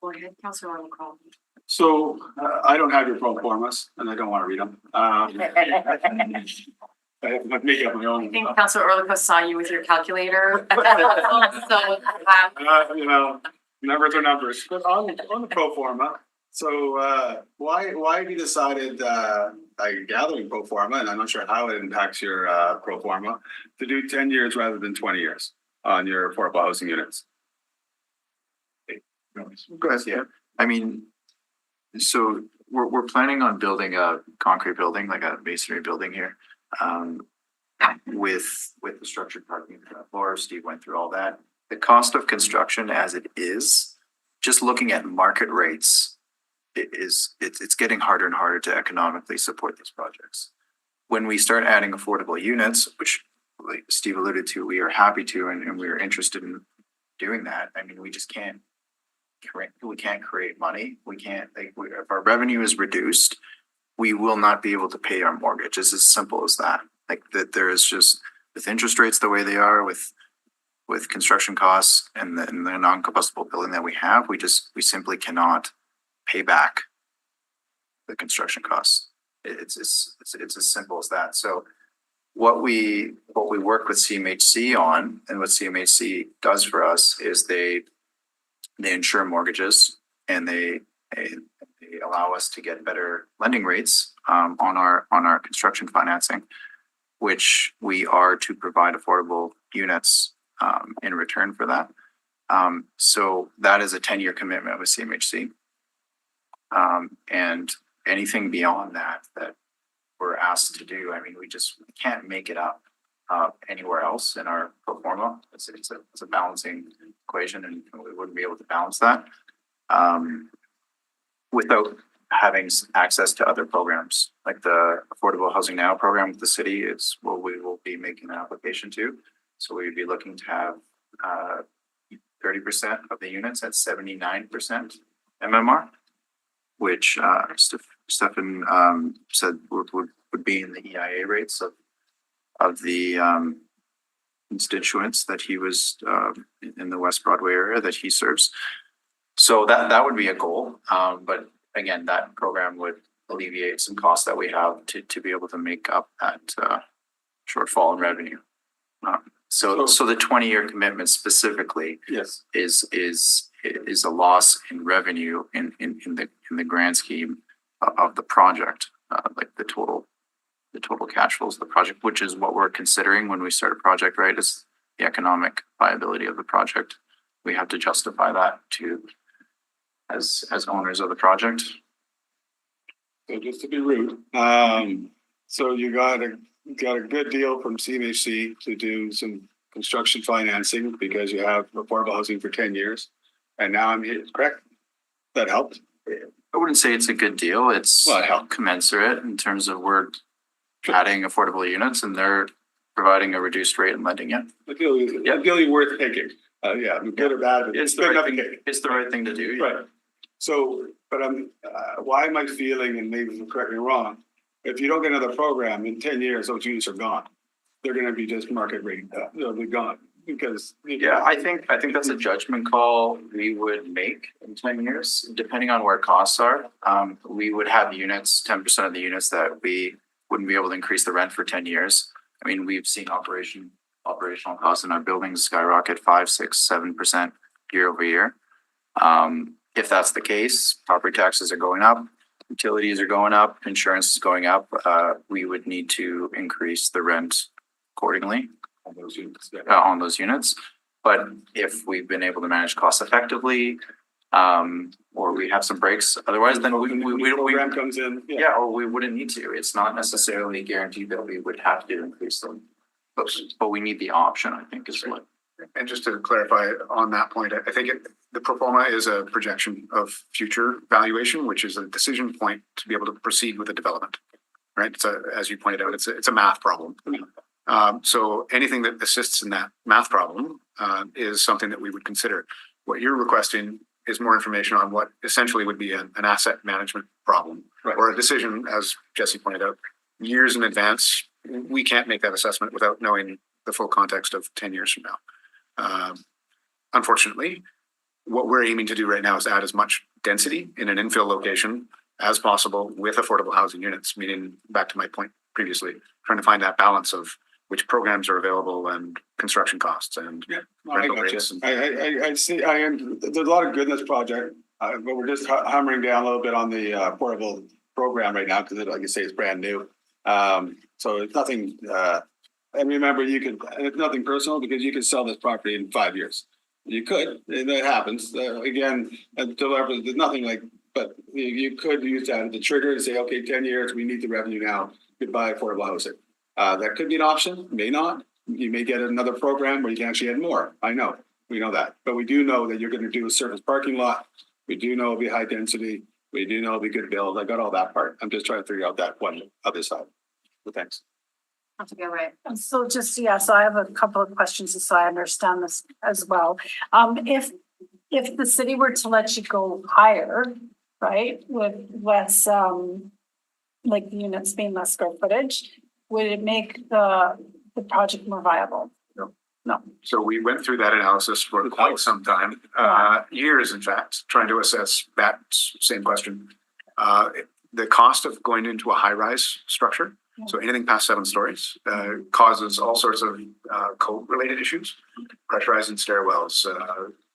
Go ahead, Councilor O'Connell. So I don't have your pro formas and I don't want to read them. I have to make up my own. I think Councilor Orlico saw you with your calculator. So, You know, numbers are numbers, but on the pro forma. So why have you decided gathering pro forma, and I'm not sure how it impacts your pro forma, to do 10 years rather than 20 years on your affordable housing units? Go ahead. Yeah, I mean, so we're planning on building a concrete building, like a masonry building here, with the structured parking floor. Steve went through all that. The cost of construction as it is, just looking at market rates, it's getting harder and harder to economically support these projects. When we start adding affordable units, which like Steve alluded to, we are happy to, and we are interested in doing that. I mean, we just can't create money. We can't, like, if our revenue is reduced, we will not be able to pay our mortgage. It's as simple as that. Like that there is just, with interest rates the way they are, with construction costs and the non-combustible building that we have, we simply cannot pay back the construction costs. It's as simple as that. So what we work with CMHC on, and what CMHC does for us, is they insure mortgages, and they allow us to get better lending rates on our construction financing, which we are to provide affordable units in return for that. So that is a 10-year commitment with CMHC. And anything beyond that we're asked to do, I mean, we can't make it up anywhere else in our pro forma. It's a balancing equation, and we wouldn't be able to balance that without having access to other programs. Like the Affordable Housing Now program with the city is what we will be making an application to. So we'd be looking to have 30% of the units at 79% MMR, which Stefan said would be in the EIA rates of the constituents that he was in the West Broadway area that he serves. So that would be a goal. But again, that program would alleviate some costs that we have to be able to make up that shortfall in revenue. So the 20-year commitment specifically, yes, is a loss in revenue in the grand scheme of the project, like the total cash flows of the project, which is what we're considering when we start a project, right? Is the economic viability of the project. We have to justify that as owners of the project. So just to be rude, so you got a good deal from CMHC to do some construction financing because you have affordable housing for 10 years. And now I'm here, correct? That helped? I wouldn't say it's a good deal. It's commensurate in terms of we're adding affordable units and they're providing a reduced rate and lending it. A deal worth taking. Yeah, good or bad. But it's the right thing to do. Yeah. Right. So, but why am I feeling, and maybe correct me wrong, if you don't get another program in 10 years, those units are gone. They're going to be just market rate. They'll be gone because. I think that's a judgment call we would make in 10 years, depending on where costs are. We would have units, 10% of the units that we wouldn't be able to increase the rent for 10 years. I mean, we've seen operational costs in our buildings skyrocket 5, 6, 7% year over year. If that's the case, property taxes are going up, utilities are going up, insurance is going up. We would need to increase the rent accordingly on those units. But if we've been able to manage costs effectively, or we have some breaks. Otherwise, then we Program comes in. yeah, or we wouldn't need to. It's not necessarily guaranteed that we would have to increase them. But we need the option, I think, is what. And just to clarify on that point, I think the pro forma is a projection of future valuation, which is a decision point to be able to proceed with the development. Right? So as you pointed out, it's a math problem. So anything that assists in that math problem is something that we would consider. What you're requesting is more information on what essentially would be an asset management problem, Right. or a decision, as Jesse pointed out, years in advance. We can't make that assessment without knowing the full context of 10 years from now. Unfortunately, what we're aiming to do right now is add as much density in an infill location as possible with affordable housing units, meaning back to my point previously, trying to find that balance of which programs are available and construction costs and I rental got rates. you. I see, there's a lot of good in this project, but we're just hammering down a little bit on the affordable program right now, because like you say, it's brand new. So it's nothing, and remember, and it's nothing personal, because you could sell this property in 5 years. You could, and that happens. Again, there's nothing like, but you could use that as a trigger to say, okay, 10 years, we need the revenue now, goodbye affordable housing. That could be an option, may not. You may get another program where you can actually add more. I know, we know that. But we do know that you're going to do a surface parking lot. We do know it'll be high density. We do know it'll be good build. I got all that part. I'm just trying to figure out that one other side. But thanks. That's a good way. And so just, so I have a couple of questions, so I understand this as well. If the city were to let you go higher, right, with less, like the units being less square footage, would it make the project more viable? No. So we went through that analysis for quite some time, years, in fact, trying to assess that same question. The cost of going into a high-rise structure, so anything past 7 stories, causes all sorts of code-related issues, pressurizing stairwells,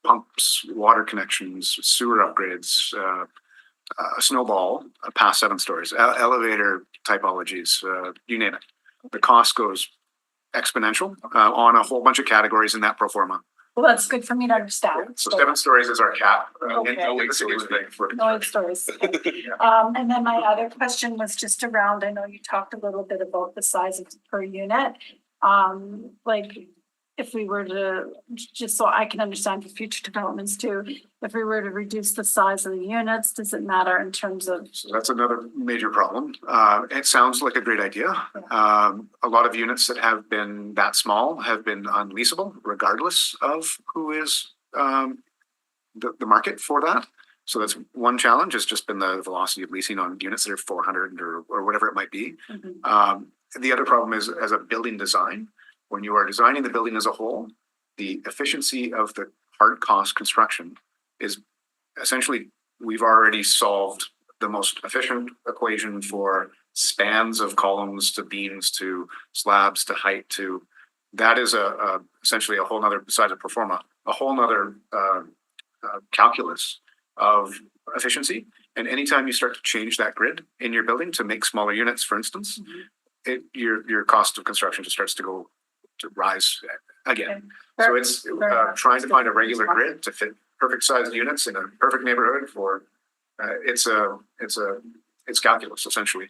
pumps, water connections, sewer upgrades, a snowball past 7 stories, elevator typologies, you name it. The cost goes exponential on a whole bunch of categories in that pro forma. Well, that's good for me to understand. So 7 stories is our cap. Okay. in the city was big for No stories. And then my other question was just around, I know you talked a little bit about the size of per unit. Like if we were to, just so I can understand for future developments too, if we were to reduce the size of the units, does it matter in terms of? So that's another major problem. It sounds like a great idea. A lot of units that have been that small have been unleasable, regardless of who is the market for that. So that's one challenge, has just been the velocity of leasing on units that are 400 or whatever it might be. The other problem is, as a building design, when you are designing the building as a whole, the efficiency of the hard cost construction is essentially, we've already solved the most efficient equation for spans of columns to beams to slabs to height to, that is essentially a whole nother, besides a pro forma, a whole nother calculus of efficiency. And anytime you start to change that grid in your building to make smaller units, for instance, your cost of construction just starts to rise again. So it's trying to find a regular grid to fit perfect sized units in a perfect neighborhood for, it's calculus essentially.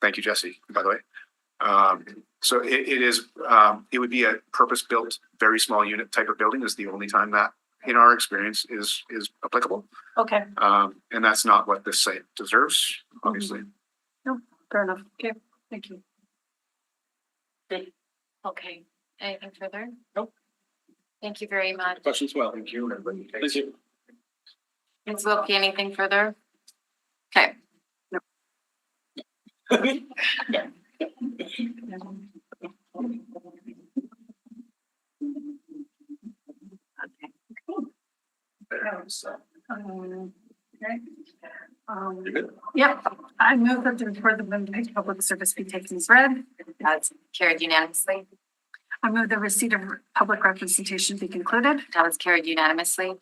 Thank you, Jesse, by the way. So it would be a purpose built, very small unit type of building is the only time that in our experience is applicable. Okay. And that's not what this site deserves, obviously. No, fair enough. Okay, thank you. Okay, anything further? Nope. Thank you very much. Questions? Well, Thank you, everybody. thank you. Ms. Wilkie, anything further? Okay. Yep, I move that the report of the Winnipeg Public Service be taken as read. That's carried unanimously. I move the receipt of public representation be concluded. That was carried unanimously.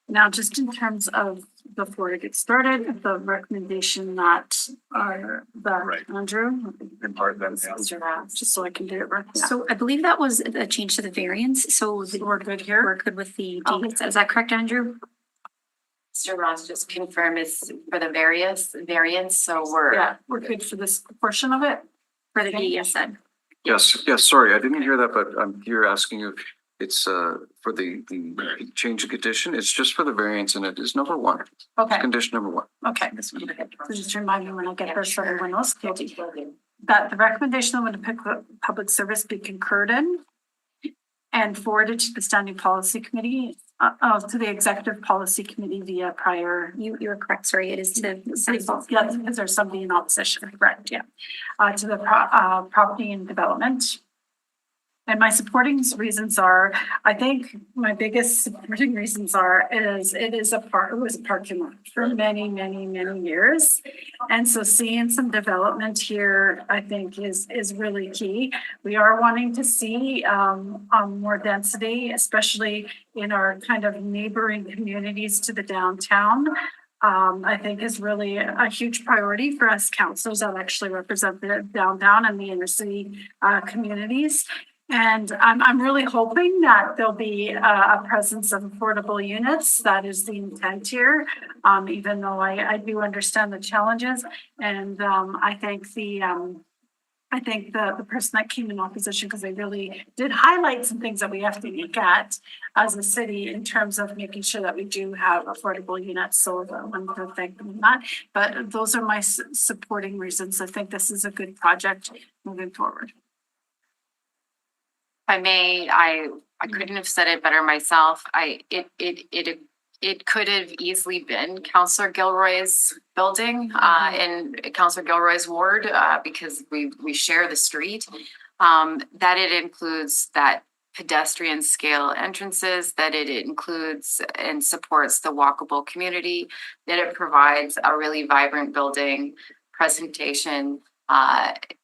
Now, just in terms of, before I get started, the recommendation that Right. Andrew. In part then, Just so I can do it right. So I believe that was a change to the variance, so We're good here. we're good with the Okay. deeds. Is that correct, Andrew? Mr. Ross, just confirm is for the variance, so we're. Yeah, we're good for this portion of it. For the BESN. Yes, sorry, I didn't hear that, but I'm here asking you, it's for the change of condition, it's just for the variance and it is number one, Okay, condition number one. okay. So just remind me when I get there, so everyone else guilty. That the recommendation of the public service be concurred in and forwarded to the standing policy committee, to the executive policy committee via prior. You're correct, sorry, it is to the city. Yeah, because there's somebody in opposition, correct, yeah. To the property and development. And my supporting reasons are, I think my biggest supporting reasons are, it was a parking lot for many, many, many years. And so seeing some development here, I think is really key. We are wanting to see more density, especially in our kind of neighboring communities to the downtown. I think is really a huge priority for us councils that actually represent the downtown and the inner city communities. And I'm really hoping that there'll be a presence of affordable units. That is the intent here, even though I do understand the challenges. And I think the person that came in opposition, because they really did highlight some things that we have to look at as a city in terms of making sure that we do have affordable units. So I want to thank them on that. But those are my supporting reasons. I think this is a good project moving forward. If I may, I couldn't have said it better myself. It could have easily been Councillor Gilroy's building, in Councillor Gilroy's ward, because we share the street. That it includes that pedestrian scale entrances, that it includes and supports the walkable community, that it provides a really vibrant building presentation,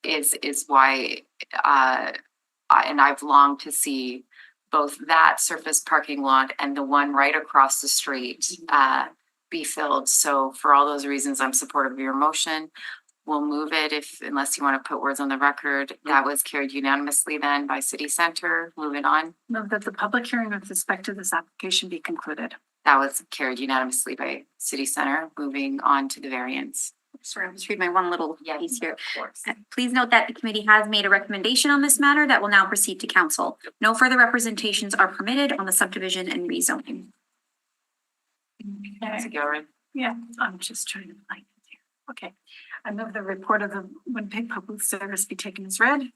is why, and I've longed to see both that surface parking lot and the one right across the street be filled. So for all those reasons, I'm supportive of your motion. We'll move it unless you want to put words on the record. That was carried unanimously then by City Center. Moving on. Move that the public hearing with respect to this application be concluded. That was carried unanimously by City Center. Moving on to the variance. Sorry, I'll just read my one little Yes, piece here. of course. Please note that the committee has made a recommendation on this matter that will now proceed to council. No further representations are permitted on the subdivision and rezoning. Councillor Gilroy. Yeah, I'm just trying to find it here. Okay. I move the report of the Winnipeg Public Service be taken as read.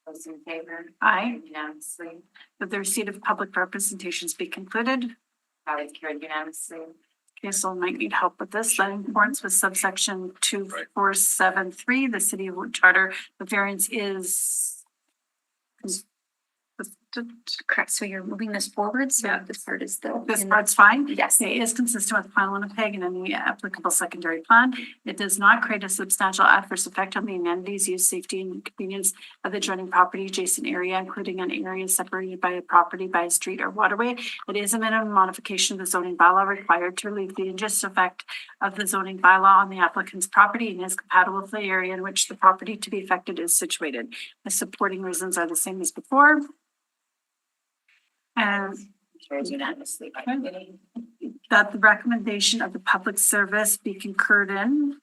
Those in favor? Aye. Unanimously. That the receipt of public representations be concluded. That was carried unanimously. Okay, so I might need help with this. That in accordance with subsection 2473, the city of charter, the variance is. Correct, so you're moving this forward, so Yeah. this part is the. This part's fine. Yes. It is consistent with Plan Winnipeg and any applicable secondary plan. It does not create a substantial adverse effect on the amenities, use, safety, and convenience of the adjoining property adjacent area, including an area separated by a property by a street or waterway. It is a minimum modification of the zoning bylaw required to relieve the injurious effect of the zoning bylaw on the applicant's property and is compatible with the area in which the property to be affected is situated. The supporting reasons are the same as before. And Carried unanimously by committee. that the recommendation of the public service be concurred in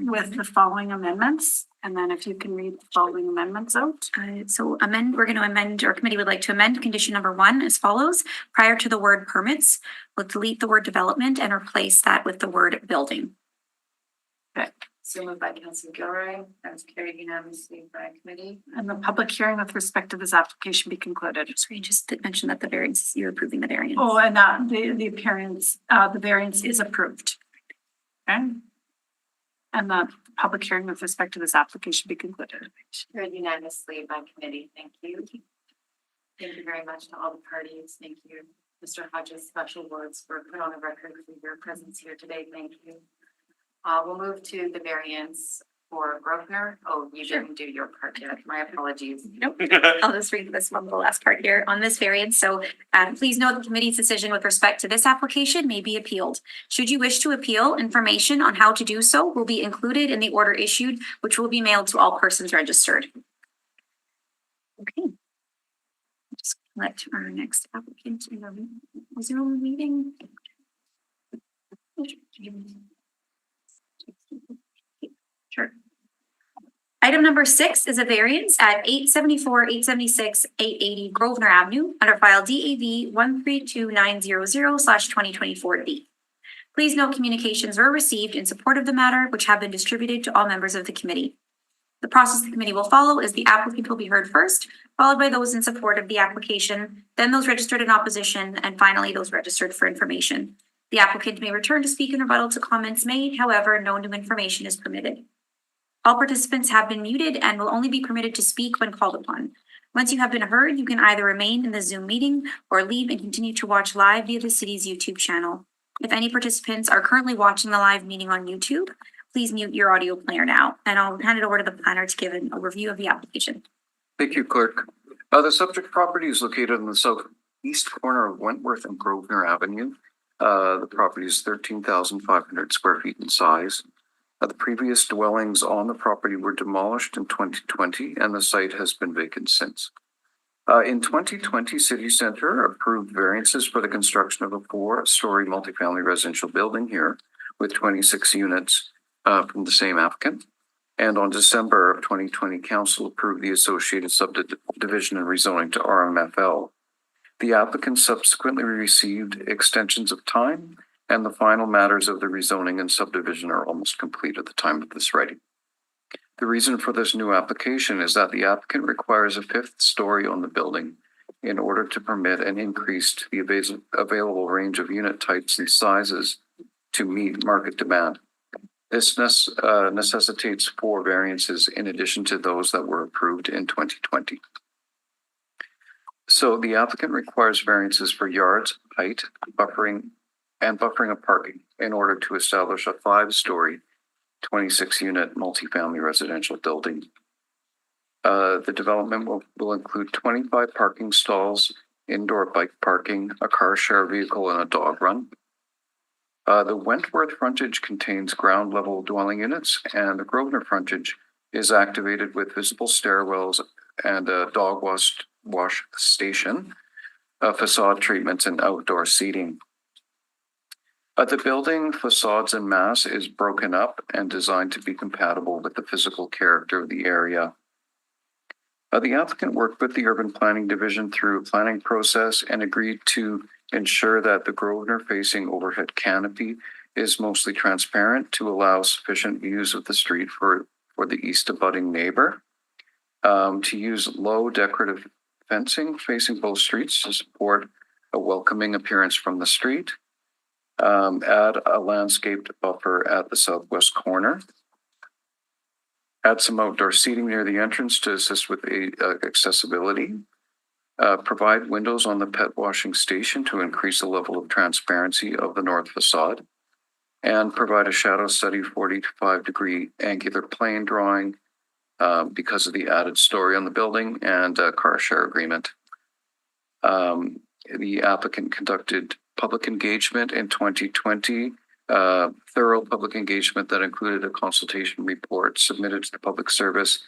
with the following amendments. And then if you can read the following amendments out. So we're going to amend, our committee would like to amend condition number 1 as follows. Prior to the word permits, we'll delete the word development and replace that with the word building. So moved by Councillor Gilroy. That was carried unanimously by committee. And the public hearing with respect to this application be concluded. So you just mentioned that the variance, you're approving the variance. Oh, and the appearance, the variance is approved. Okay. And the public hearing with respect to this application be concluded. Carried unanimously by committee. Thank you. Thank you very much to all the parties. Thank you, Mr. Hodges, special words for put on the record for your presence here today. Thank you. We'll move to the variance for Grosvenor. Oh, you didn't do your part yet. My apologies. Nope. I'll just read this one, the last part here on this variance. So please note the committee's decision with respect to this application may be appealed. Should you wish to appeal, information on how to do so will be included in the order issued, which will be mailed to all persons registered. Okay. Just let our next applicant in the Zoom meeting. Sure. Item number 6 is a variance at 874, 876, 880 Grosvenor Avenue under file DAV 132900/2024D. Please note communications were received in support of the matter, which have been distributed to all members of the committee. The process the committee will follow is the applicant will be heard first, followed by those in support of the application, then those registered in opposition, and finally those registered for information. The applicant may return to speak in rebuttal to comments made, however, no new information is permitted. All participants have been muted and will only be permitted to speak when called upon. Once you have been heard, you can either remain in the Zoom meeting or leave and continue to watch live via the city's YouTube channel. If any participants are currently watching the live meeting on YouTube, please mute your audio player now, and I'll hand it over to the planner to give an overview of the application. Thank you, Clerk. The subject property is located in the southeast corner of Wentworth and Grosvenor Avenue. The property is 13,500 square feet in size. The previous dwellings on the property were demolished in 2020, and the site has been vacant since. In 2020, City Center approved variances for the construction of a 4-story multifamily residential building here with 26 units from the same applicant. And on December of 2020, Council approved the associated subdivision and rezoning to RMFL. The applicant subsequently received extensions of time, and the final matters of the rezoning and subdivision are almost complete at the time of this writing. The reason for this new application is that the applicant requires a 5th story on the building in order to permit an increase to the available range of unit types and sizes to meet market demand. This necessitates 4 variances in addition to those that were approved in 2020. So the applicant requires variances for yards, height, buffering of parking in order to establish a 5-story, 26-unit multifamily residential building. The development will include 25 parking stalls, indoor bike parking, a car share vehicle, and a dog run. The Wentworth frontage contains ground level dwelling units, and the Grosvenor frontage is activated with visible stairwells and a dog wash station, facade treatments, and outdoor seating. The building facades and mass is broken up and designed to be compatible with the physical character of the area. The applicant worked with the Urban Planning Division through a planning process and agreed to ensure that the Grosvenor facing overhead canopy is mostly transparent to allow sufficient views of the street for the east abutting neighbor. To use low decorative fencing facing both streets to support a welcoming appearance from the street. Add a landscaped buffer at the southwest corner. Add some outdoor seating near the entrance to assist with accessibility. Provide windows on the pet washing station to increase the level of transparency of the north facade. And provide a shadow study 45-degree angular plane drawing because of the added story on the building and a car share agreement. The applicant conducted public engagement in 2020, thorough public engagement that included a consultation report submitted to the public service,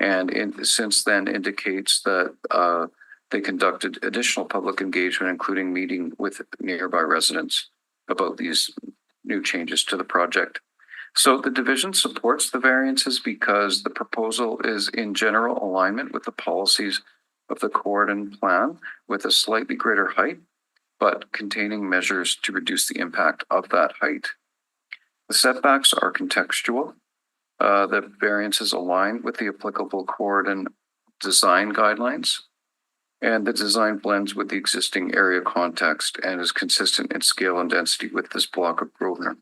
and since then indicates that they conducted additional public engagement, including meeting with nearby residents about these new changes to the project. So the division supports the variances because the proposal is in general alignment with the policies of the Corridon plan with a slightly greater height, but containing measures to reduce the impact of that height. The setbacks are contextual. The variances align with the applicable Corridon design guidelines, and the design blends with the existing area context and is consistent in scale and density with this block of Grosvenor.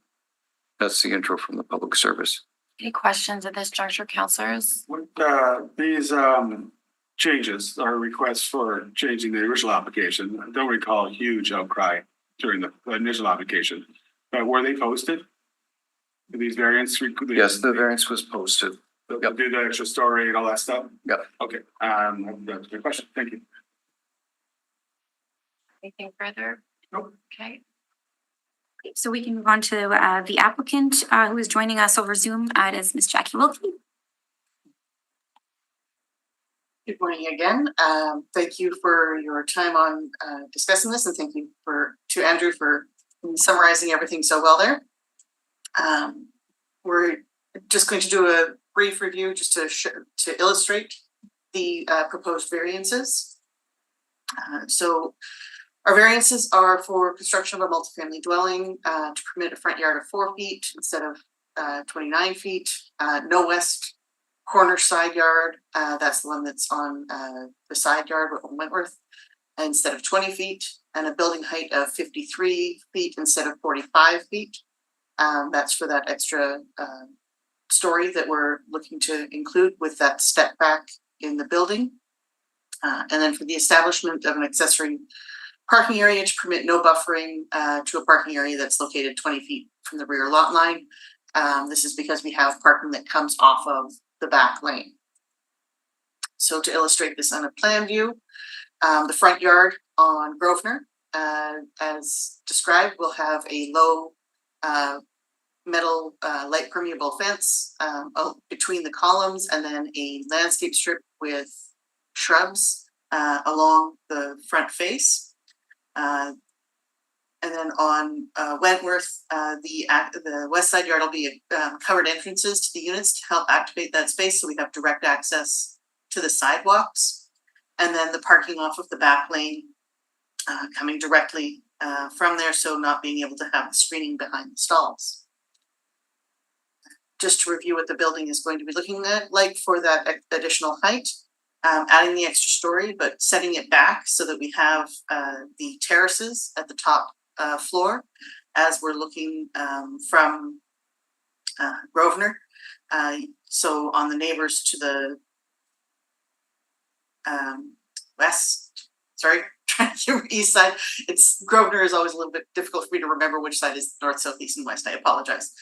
That's the intro from the public service. Any questions at this juncture, councillors? These changes or requests for changing the original application, I don't recall a huge outcry during the initial application, but were they posted? These variants? Yes, the variance was posted. Yep. Do the extra story and all that stuff? Yep. Okay, that's my question. Thank you. Anything further? Nope. Okay. So we can move on to the applicant who is joining us over Zoom. It is Ms. Jackie Wilkie. Good morning again. Thank you for your time on discussing this, and thank you to Andrew for summarizing everything so well there. We're just going to do a brief review just to illustrate the proposed variances. So our variances are for construction of a multifamily dwelling to permit a front yard of 4 feet instead of 29 feet. No west corner side yard, that's the one that's on the side yard on Wentworth, instead of 20 feet, and a building height of 53 feet instead of 45 feet. That's for that extra story that we're looking to include with that step back in the building. And then for the establishment of an accessory parking area to permit no buffering to a parking area that's located 20 feet from the rear lot line. This is because we have parking that comes off of the back lane. So to illustrate this on a plan view, the front yard on Grosvenor, as described, will have a low metal light permeable fence between the columns, and then a landscape strip with shrubs along the front face. And then on Wentworth, the west side yard will be covered entrances to the units to help activate that space, so we have direct access to the sidewalks. And then the parking off of the back lane coming directly from there, so not being able to have the screening behind the stalls. Just to review what the building is going to be looking like for that additional height. Adding the extra story, but setting it back so that we have the terraces at the top floor as we're looking from Grosvenor. So on the neighbors to the east side. It's Grosvenor is always a little bit difficult for me to remember which side is north, south, east, and west. I apologize.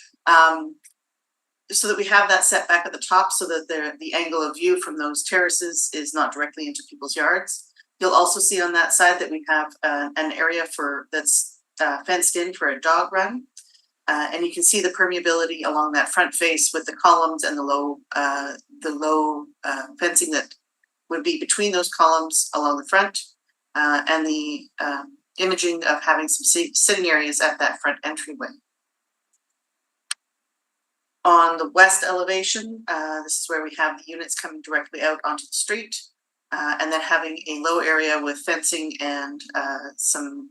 So that we have that setback at the top so that the angle of view from those terraces is not directly into people's yards. You'll also see on that side that we have an area that's fenced in for a dog run. And you can see the permeability along that front face with the columns and the low fencing that would be between those columns along the front, and the imaging of having some sitting areas at that front entryway. On the west elevation, this is where we have the units coming directly out onto the street, and then having a low area with fencing and some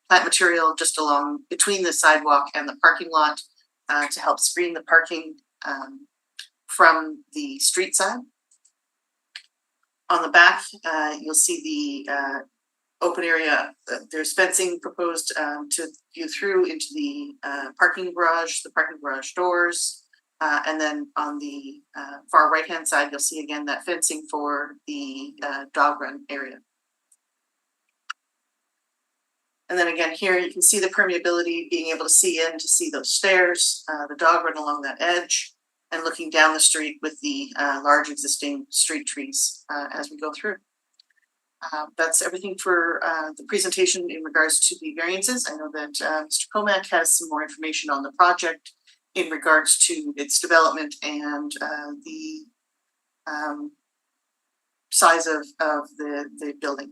plant material just along between the sidewalk and the parking lot to help screen the parking from the street side. On the back, you'll see the open area. There's fencing proposed to view through into the parking garage doors. And then on the far right-hand side, you'll see again that fencing for the dog run area. And then again, here you can see the permeability, being able to see those stairs, the dog run along that edge, and looking down the street with the large existing street trees as we go through. That's everything for the presentation in regards to the variances. I know that Mr. Comack has some more information on the project in regards to its development and the size of the building.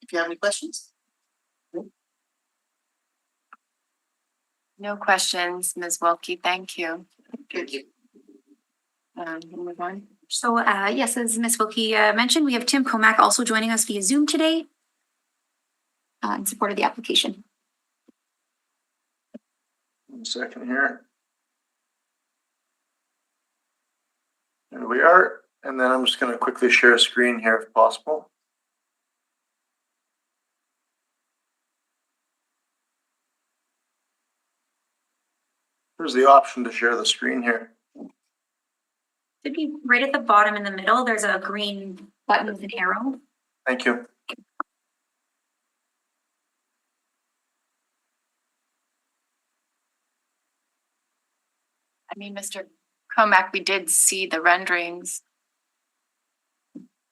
If you have any questions. No questions, Ms. Wilkie, thank you. Thank you. We'll move on. So yes, as Ms. Wilkie mentioned, we have Tim Comack also joining us via Zoom today in support of the application. 1 second here. There we are. And then I'm just going to quickly share a screen here if possible. There's the option to share the screen here. Should be right at the bottom in the middle. There's a green button with an arrow. Thank you. I mean, Mr. Comack, we did see the renderings.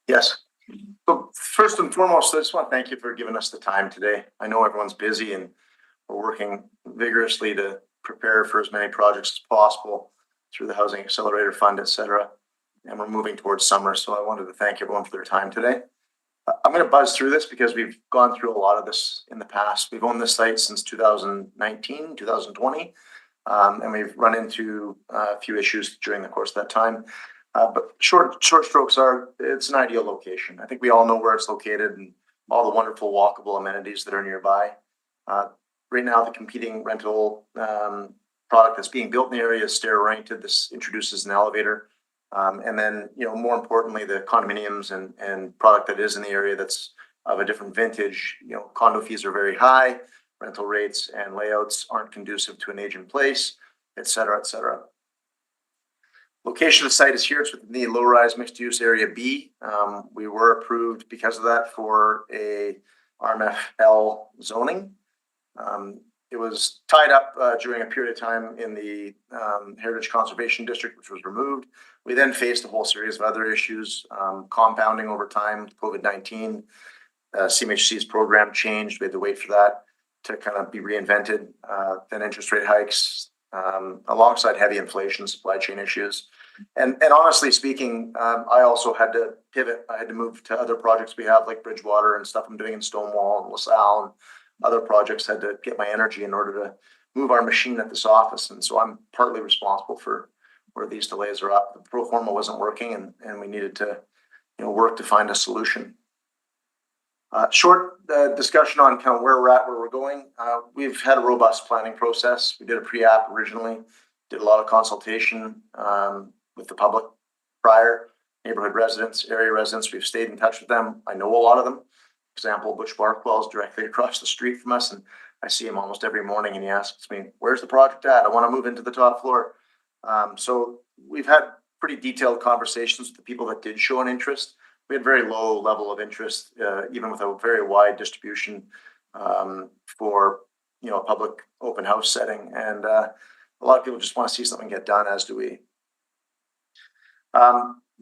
Yes. So first and foremost, I just want to thank you for giving us the time today. I know everyone's busy and we're working vigorously to prepare for as many projects as possible through the Housing Accelerator Fund, et cetera. And we're moving towards summer. So I wanted to thank everyone for their time today. I'm going to buzz through this because we've gone through a lot of this in the past. We've owned this site since 2019, 2020. And we've run into a few issues during the course of that time. But short strokes are, it's an ideal location. I think we all know where it's located and all the wonderful walkable amenities that are nearby. Right now, the competing rental product that's being built in the area is stair-oriented. This introduces an elevator. And then, more importantly, the condominiums and product that is in the area that's of a different vintage, condo fees are very high, rental rates and layouts aren't conducive to an age-in-place, et cetera, et cetera. Location of the site is here. It's within the low-rise mixed-use area B. We were approved because of that for a RMFL zoning. It was tied up during a period of time in the Heritage Conservation District, which was removed. We then faced a whole series of other issues, compounding over time, COVID-19. CMHC's program changed. We had to wait for that to kind of be reinvented. Then interest rate hikes, alongside heavy inflation, supply chain issues. And honestly speaking, I also had to pivot. I had to move to other projects we have, like Bridgewater and stuff I'm doing in Stonewall and LaSalle, and other projects. Had to get my energy in order to move our machine at this office. And so I'm partly responsible for where these delays are up. The pro forma wasn't working, and we needed to work to find a solution. Short discussion on kind of where we're at, where we're going. We've had a robust planning process. We did a pre-app originally, did a lot of consultation with the public prior, neighborhood residents, area residents. We've stayed in touch with them. I know a lot of them. For example, Butch Barkwell is directly across the street from us, and I see him almost every morning, and he asks me, "Where's the project at? I want to move into the top floor." So we've had pretty detailed conversations with the people that did show an interest. We had very low level of interest, even with a very wide distribution for a public open house setting, and a lot of people just want to see something get done, as do we.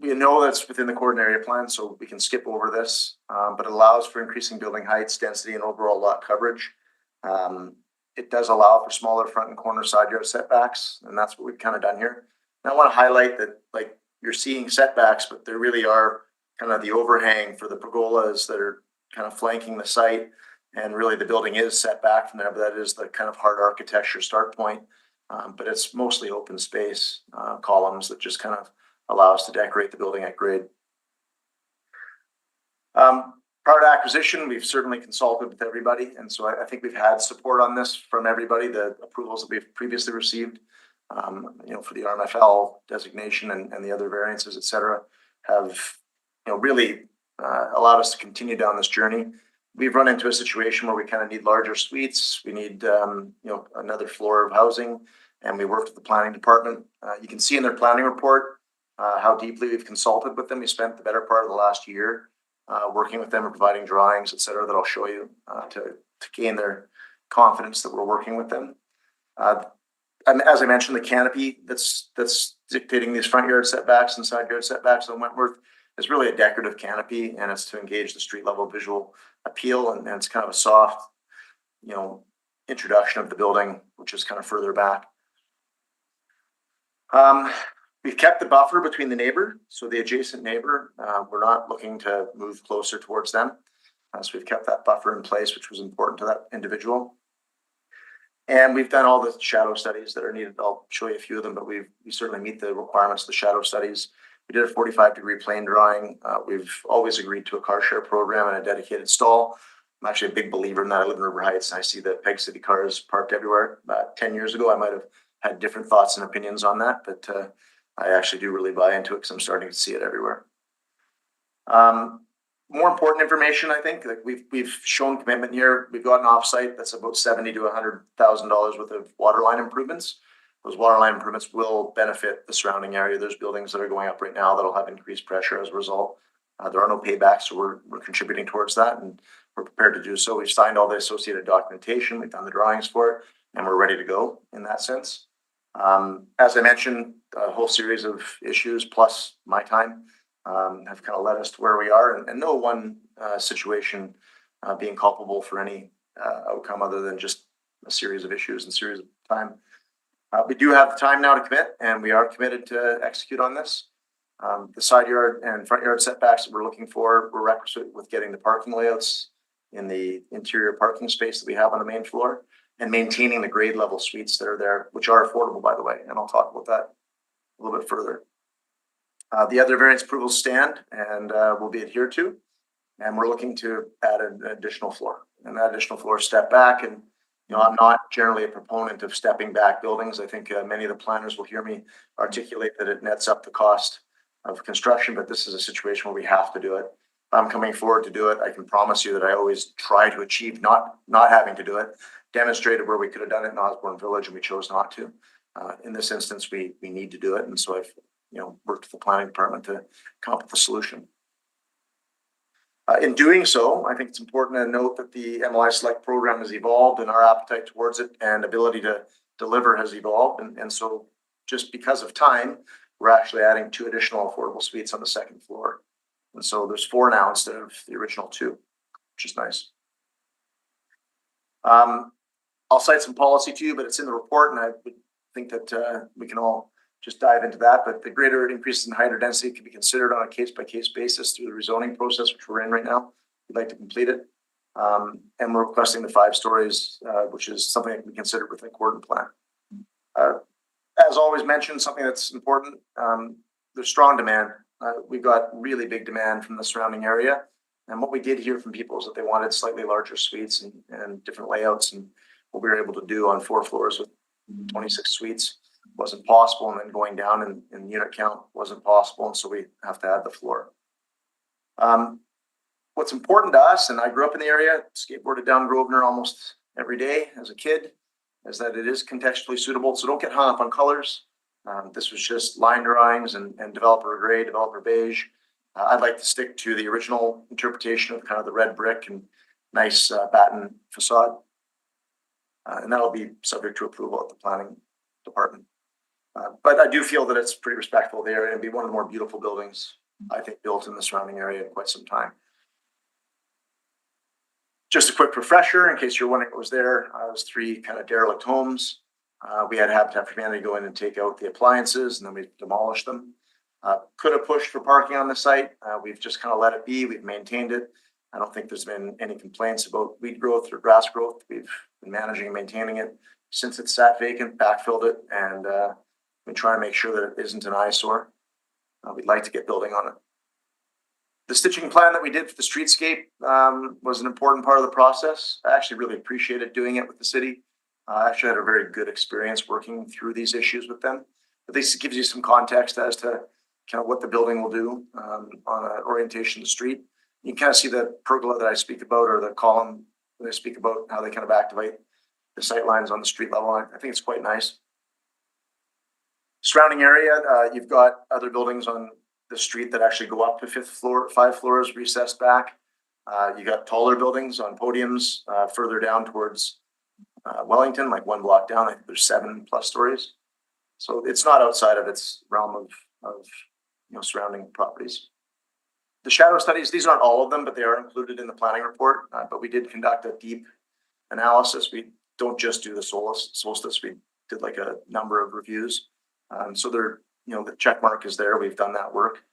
We know that's within the coordinate area plan, so we can skip over this, but it allows for increasing building heights, density, and overall lot coverage. It does allow for smaller front and corner side yard setbacks, and that's what we've kind of done here. And I want to highlight that, like, you're seeing setbacks, but there really are kind of the overhang for the pergolas that are kind of flanking the site, and really the building is set back from there, but that is the kind of hard architecture start point. But it's mostly open space, columns that just kind of allow us to decorate the building at grade. Prior to acquisition, we've certainly consulted with everybody, and so I think we've had support on this from everybody. The approvals that we've previously received, for the RMFL designation and the other variances, et cetera, have really allowed us to continue down this journey. We've run into a situation where we kind of need larger suites. We need another floor of housing, and we worked with the planning department. You can see in their planning report how deeply we've consulted with them. We spent the better part of the last year working with them and providing drawings, et cetera, that I'll show you to gain their confidence that we're working with them. And as I mentioned, the canopy that's dictating these front yard setbacks and side yard setbacks on Wentworth is really a decorative canopy, and it's to engage the street level visual appeal, and it's kind of a soft, introduction of the building, which is kind of further back. We've kept the buffer between the neighbor, so the adjacent neighbor. We're not looking to move closer towards them. So we've kept that buffer in place, which was important to that individual. And we've done all the shadow studies that are needed. I'll show you a few of them, but we certainly meet the requirements of the shadow studies. We did a 45-degree plane drawing. We've always agreed to a car share program and a dedicated stall. I'm actually a big believer in that. I live in River Heights, and I see the Peg City cars parked everywhere. About 10 years ago, I might have had different thoughts and opinions on that, but I actually do really buy into it because I'm starting to see it everywhere. More important information, I think, like we've shown commitment here. We've got an offsite that's about $70,000 to $100,000 worth of water line improvements. Those water line improvements will benefit the surrounding area. There's buildings that are going up right now that'll have increased pressure as a result. There are no paybacks, so we're contributing towards that, and we're prepared to do so. We've signed all the associated documentation. We've done the drawings for it, and we're ready to go in that sense. As I mentioned, a whole series of issues plus my time have kind of led us to where we are, and no one situation being culpable for any outcome other than just a series of issues and series of time. We do have the time now to commit, and we are committed to execute on this. The side yard and front yard setbacks that we're looking for were requisite with getting the parking layouts in the interior parking space that we have on the main floor. and maintaining the grade level suites that are there, which are affordable, by the way, and I'll talk about that a little bit further. The other variance approvals stand and will be adhered to, and we're looking to add an additional floor. And that additional floor step back, and I'm not generally a proponent of stepping back buildings. I think many of the planners will hear me articulate that it nets up the cost of construction, but this is a situation where we have to do it. I'm coming forward to do it. I can promise you that I always try to achieve not having to do it. Demonstrated where we could have done it in Osborne Village and we chose not to. In this instance, we need to do it, and so I've worked with the planning department to come up with a solution. In doing so, I think it's important to note that the MLI Select program has evolved and our appetite towards it and ability to deliver has evolved. And so just because of time, we're actually adding 2 additional affordable suites on the 2nd floor. And so there's 4 now instead of the original 2, which is nice. I'll cite some policy to you, but it's in the report, and I would think that we can all just dive into that. But the greater increases in height or density can be considered on a case-by-case basis through the rezoning process, which we're in right now. We'd like to complete it. And we're requesting the 5 stories, which is something that can be considered within the Gordon plan. As always mentioned, something that's important, there's strong demand. We've got really big demand from the surrounding area. And what we did hear from people is that they wanted slightly larger suites and different layouts. And what we were able to do on 4 floors with 26 suites wasn't possible. And then going down in unit count wasn't possible. And so we have to add the floor. What's important to us, and I grew up in the area, skateboarded down Grosvenor almost every day as a kid, is that it is contextually suitable. So don't get hung up on colors. This was just line drawings and developer gray, developer beige. I'd like to stick to the original interpretation of kind of the red brick and nice batten facade. And that'll be subject to approval at the planning department. But I do feel that it's pretty respectful of the area and be one of the more beautiful buildings, I think, built in the surrounding area in quite some time. Just a quick refresher, in case you're wondering what was there, it was 3 kind of derelict homes. We had Habitat for Humanity go in and take out the appliances, and then we demolished them. Could have pushed for parking on the site. We've just kind of let it be. We've maintained it. I don't think there's been any complaints about weed growth or grass growth. We've been managing and maintaining it since it sat vacant, backfilled it, and been trying to make sure that it isn't an eyesore. We'd like to get building on it. The stitching plan that we did for the streetscape was an important part of the process. I actually really appreciated doing it with the city. I actually had a very good experience working through these issues with them. But this gives you some context as to kind of what the building will do on an orientation of the street. You can kind of see the pergola that I speak about, or the column that I speak about, how they kind of activate the sight lines on the street level. I think it's quite nice. Surrounding area, you've got other buildings on the street that actually go up to 5th floor, 5 floors recessed back. You got taller buildings on podiums further down towards Wellington, like 1 block down. I think there's 7+ stories. So it's not outside of its realm of surrounding properties. The shadow studies, these aren't all of them, but they are included in the planning report. But we did conduct a deep analysis. We don't just do the solstice. We did like a number of reviews. So they're, the check mark is there. We've done that work.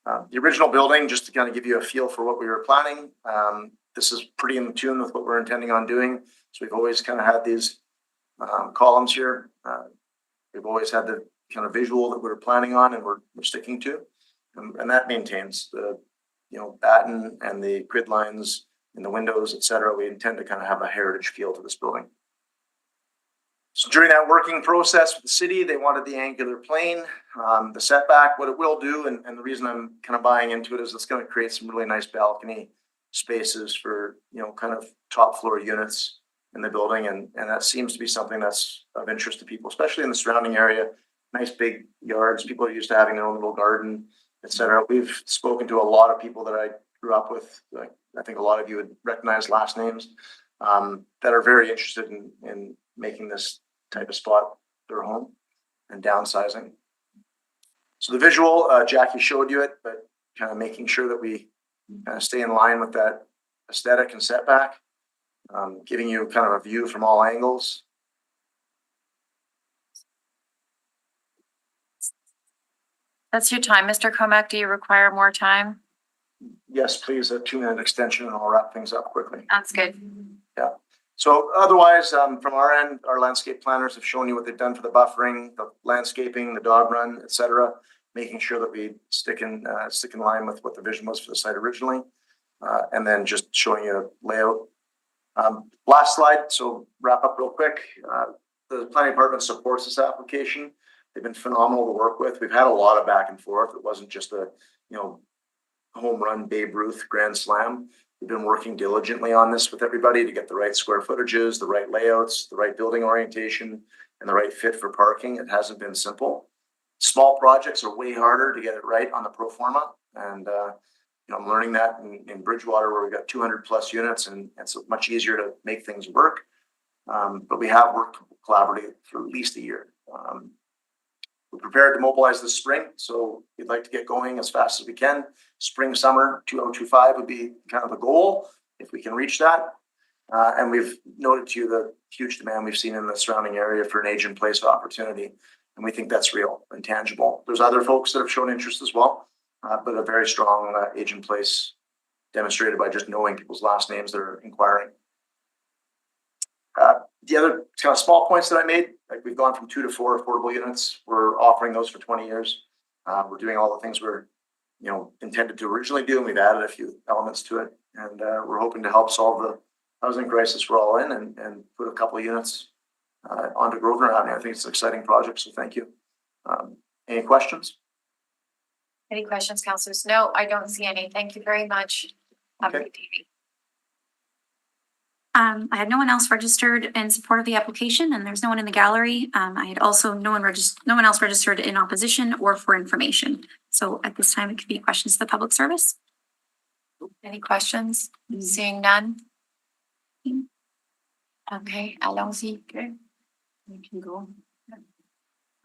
The original building, just to kind of give you a feel for what we were planning, this is pretty in tune with what we're intending on doing. So we've always kind of had these columns here. We've always had the kind of visual that we're planning on and we're sticking to. And that maintains the, batten and the grid lines in the windows, et cetera. We intend to kind of have a heritage feel to this building. So during that working process with the city, they wanted the angular plane, the setback. What it will do, and the reason I'm kind of buying into it, is it's going to create some really nice balcony spaces for, kind of top floor units in the building. And that seems to be something that's of interest to people, especially in the surrounding area. Nice big yards. People are used to having their own little garden, et cetera. We've spoken to a lot of people that I grew up with. Like, I think a lot of you would recognize last names that are very interested in making this type of spot their home and downsizing. So the visual, Jackie showed you it, but kind of making sure that we kind of stay in line with that aesthetic and setback, giving you kind of a view from all angles. That's your time, Mr. Comack. Do you require more time? Yes, please, a 2-minute extension and I'll wrap things up quickly. That's good. Yeah. So otherwise, from our end, our landscape planners have shown you what they've done for the buffering, the landscaping, the dog run, et cetera, making sure that we stick in line with what the vision was for the site originally. And then just showing you a layout. Last slide, so wrap up real quick. The planning department supports this application. They've been phenomenal to work with. We've had a lot of back and forth. It wasn't just a, home run Babe Ruth grand slam. We've been working diligently on this with everybody to get the right square footages, the right layouts, the right building orientation, and the right fit for parking. It hasn't been simple. Small projects are way harder to get it right on the pro forma. And, I'm learning that in Bridgewater where we've got 200 plus units and it's much easier to make things work. But we have worked collaboratively for at least a year. We're prepared to mobilize this spring, so we'd like to get going as fast as we can. Spring, summer 2025 would be kind of the goal if we can reach that. And we've noted to you the huge demand we've seen in the surrounding area for an age-in-place opportunity. And we think that's real and tangible. There's other folks that have shown interest as well, but a very strong age-in-place demonstrated by just knowing people's last names that are inquiring. The other kind of small points that I made, like we've gone from 2 to 4 affordable units. We're offering those for 20 years. We're doing all the things we're, intended to originally do, and we've added a few elements to it. And we're hoping to help solve the housing crisis we're all in and put a couple of units onto Grosvenor Avenue. I think it's an exciting project, so thank you. Any questions? Any questions, councillors? No, I don't see any. Thank you very much. Have a good evening. I had no one else registered in support of the application and there's no one in the gallery. I had also no one else registered in opposition or for information. So at this time, it could be questions to the public service. Any questions? Seeing none? Okay, allons-y. Okay. We can go.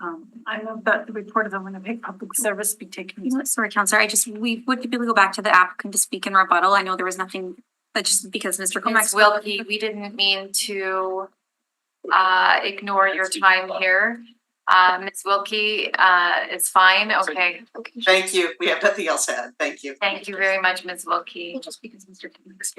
I move that the report of the Winnipeg Public Service be taken. Sorry, Councillor, we would typically go back to the applicant to speak in rebuttal. I know there was nothing, but just because Mr. Ms. Wilkie, we didn't mean to ignore your time here. Ms. Wilkie, it's fine. Okay. Thank you. We have nothing else to add. Thank you. Thank you very much, Ms. Wilkie. Just because Mr.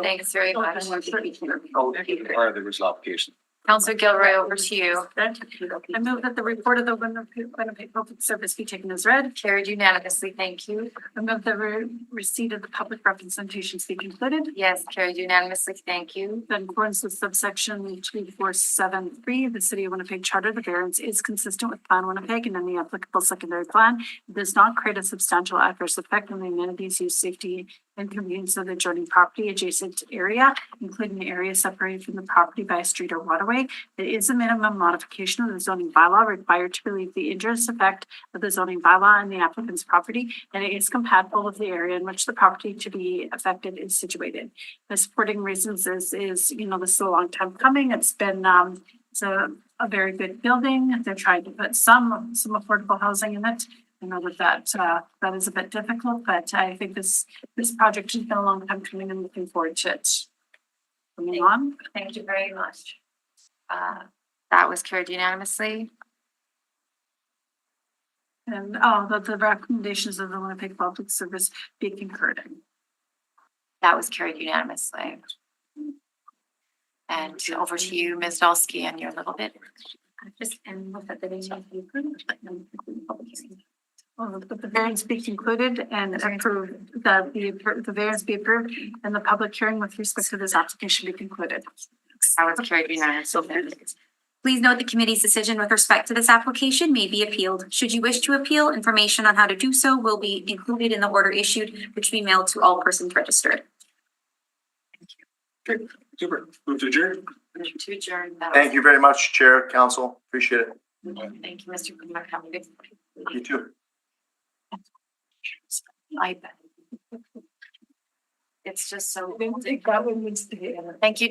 Thanks very much. Part of the original application. Councillor Gilroy, over to you. I move that the report of the Winnipeg Public Service be taken as read. Carried unanimously. Thank you. I move the receipt of the public representations be concluded. Yes, carried unanimously. Thank you. In accordance with subsection 2473, the City of Winnipeg Charter, the variance is consistent with Plan Winnipeg and any applicable secondary plan. It does not create a substantial adverse effect on the amenities, use, safety, and convenience of the adjoining property adjacent area, including the area separated from the property by a street or waterway. It is a minimum modification of the zoning bylaw required to relieve the injurious effect of the zoning bylaw on the applicant's property, and it is compatible with the area in which the property to be affected is situated. The supporting reasons is this is a long time coming. It's been it's a very good building. They're trying to put some affordable housing in it. I know that is a bit difficult, but I think this project has been a long time coming and looking forward to it. Moving on. Thank you very much. That was carried unanimously. And that the recommendations of the Winnipeg Public Service be concurred. That was carried unanimously. And over to you, Ms. Dolsky, and your little bit. Just and look at the variance be approved. That the variance be concluded and approved, that the variance be approved and the public hearing with respect to this application be concluded. That was carried unanimously. Please note the committee's decision with respect to this application may be appealed. Should you wish to appeal, information on how to do so will be included in the order issued, which will be mailed to all persons registered. Okay, super. Move to adjourn. To adjourn. Thank you very much, Chair, Council. Appreciate it. Thank you, Mr. Kumar. Have a good. You too. I bet. It's just so. That one needs to be. Thank you.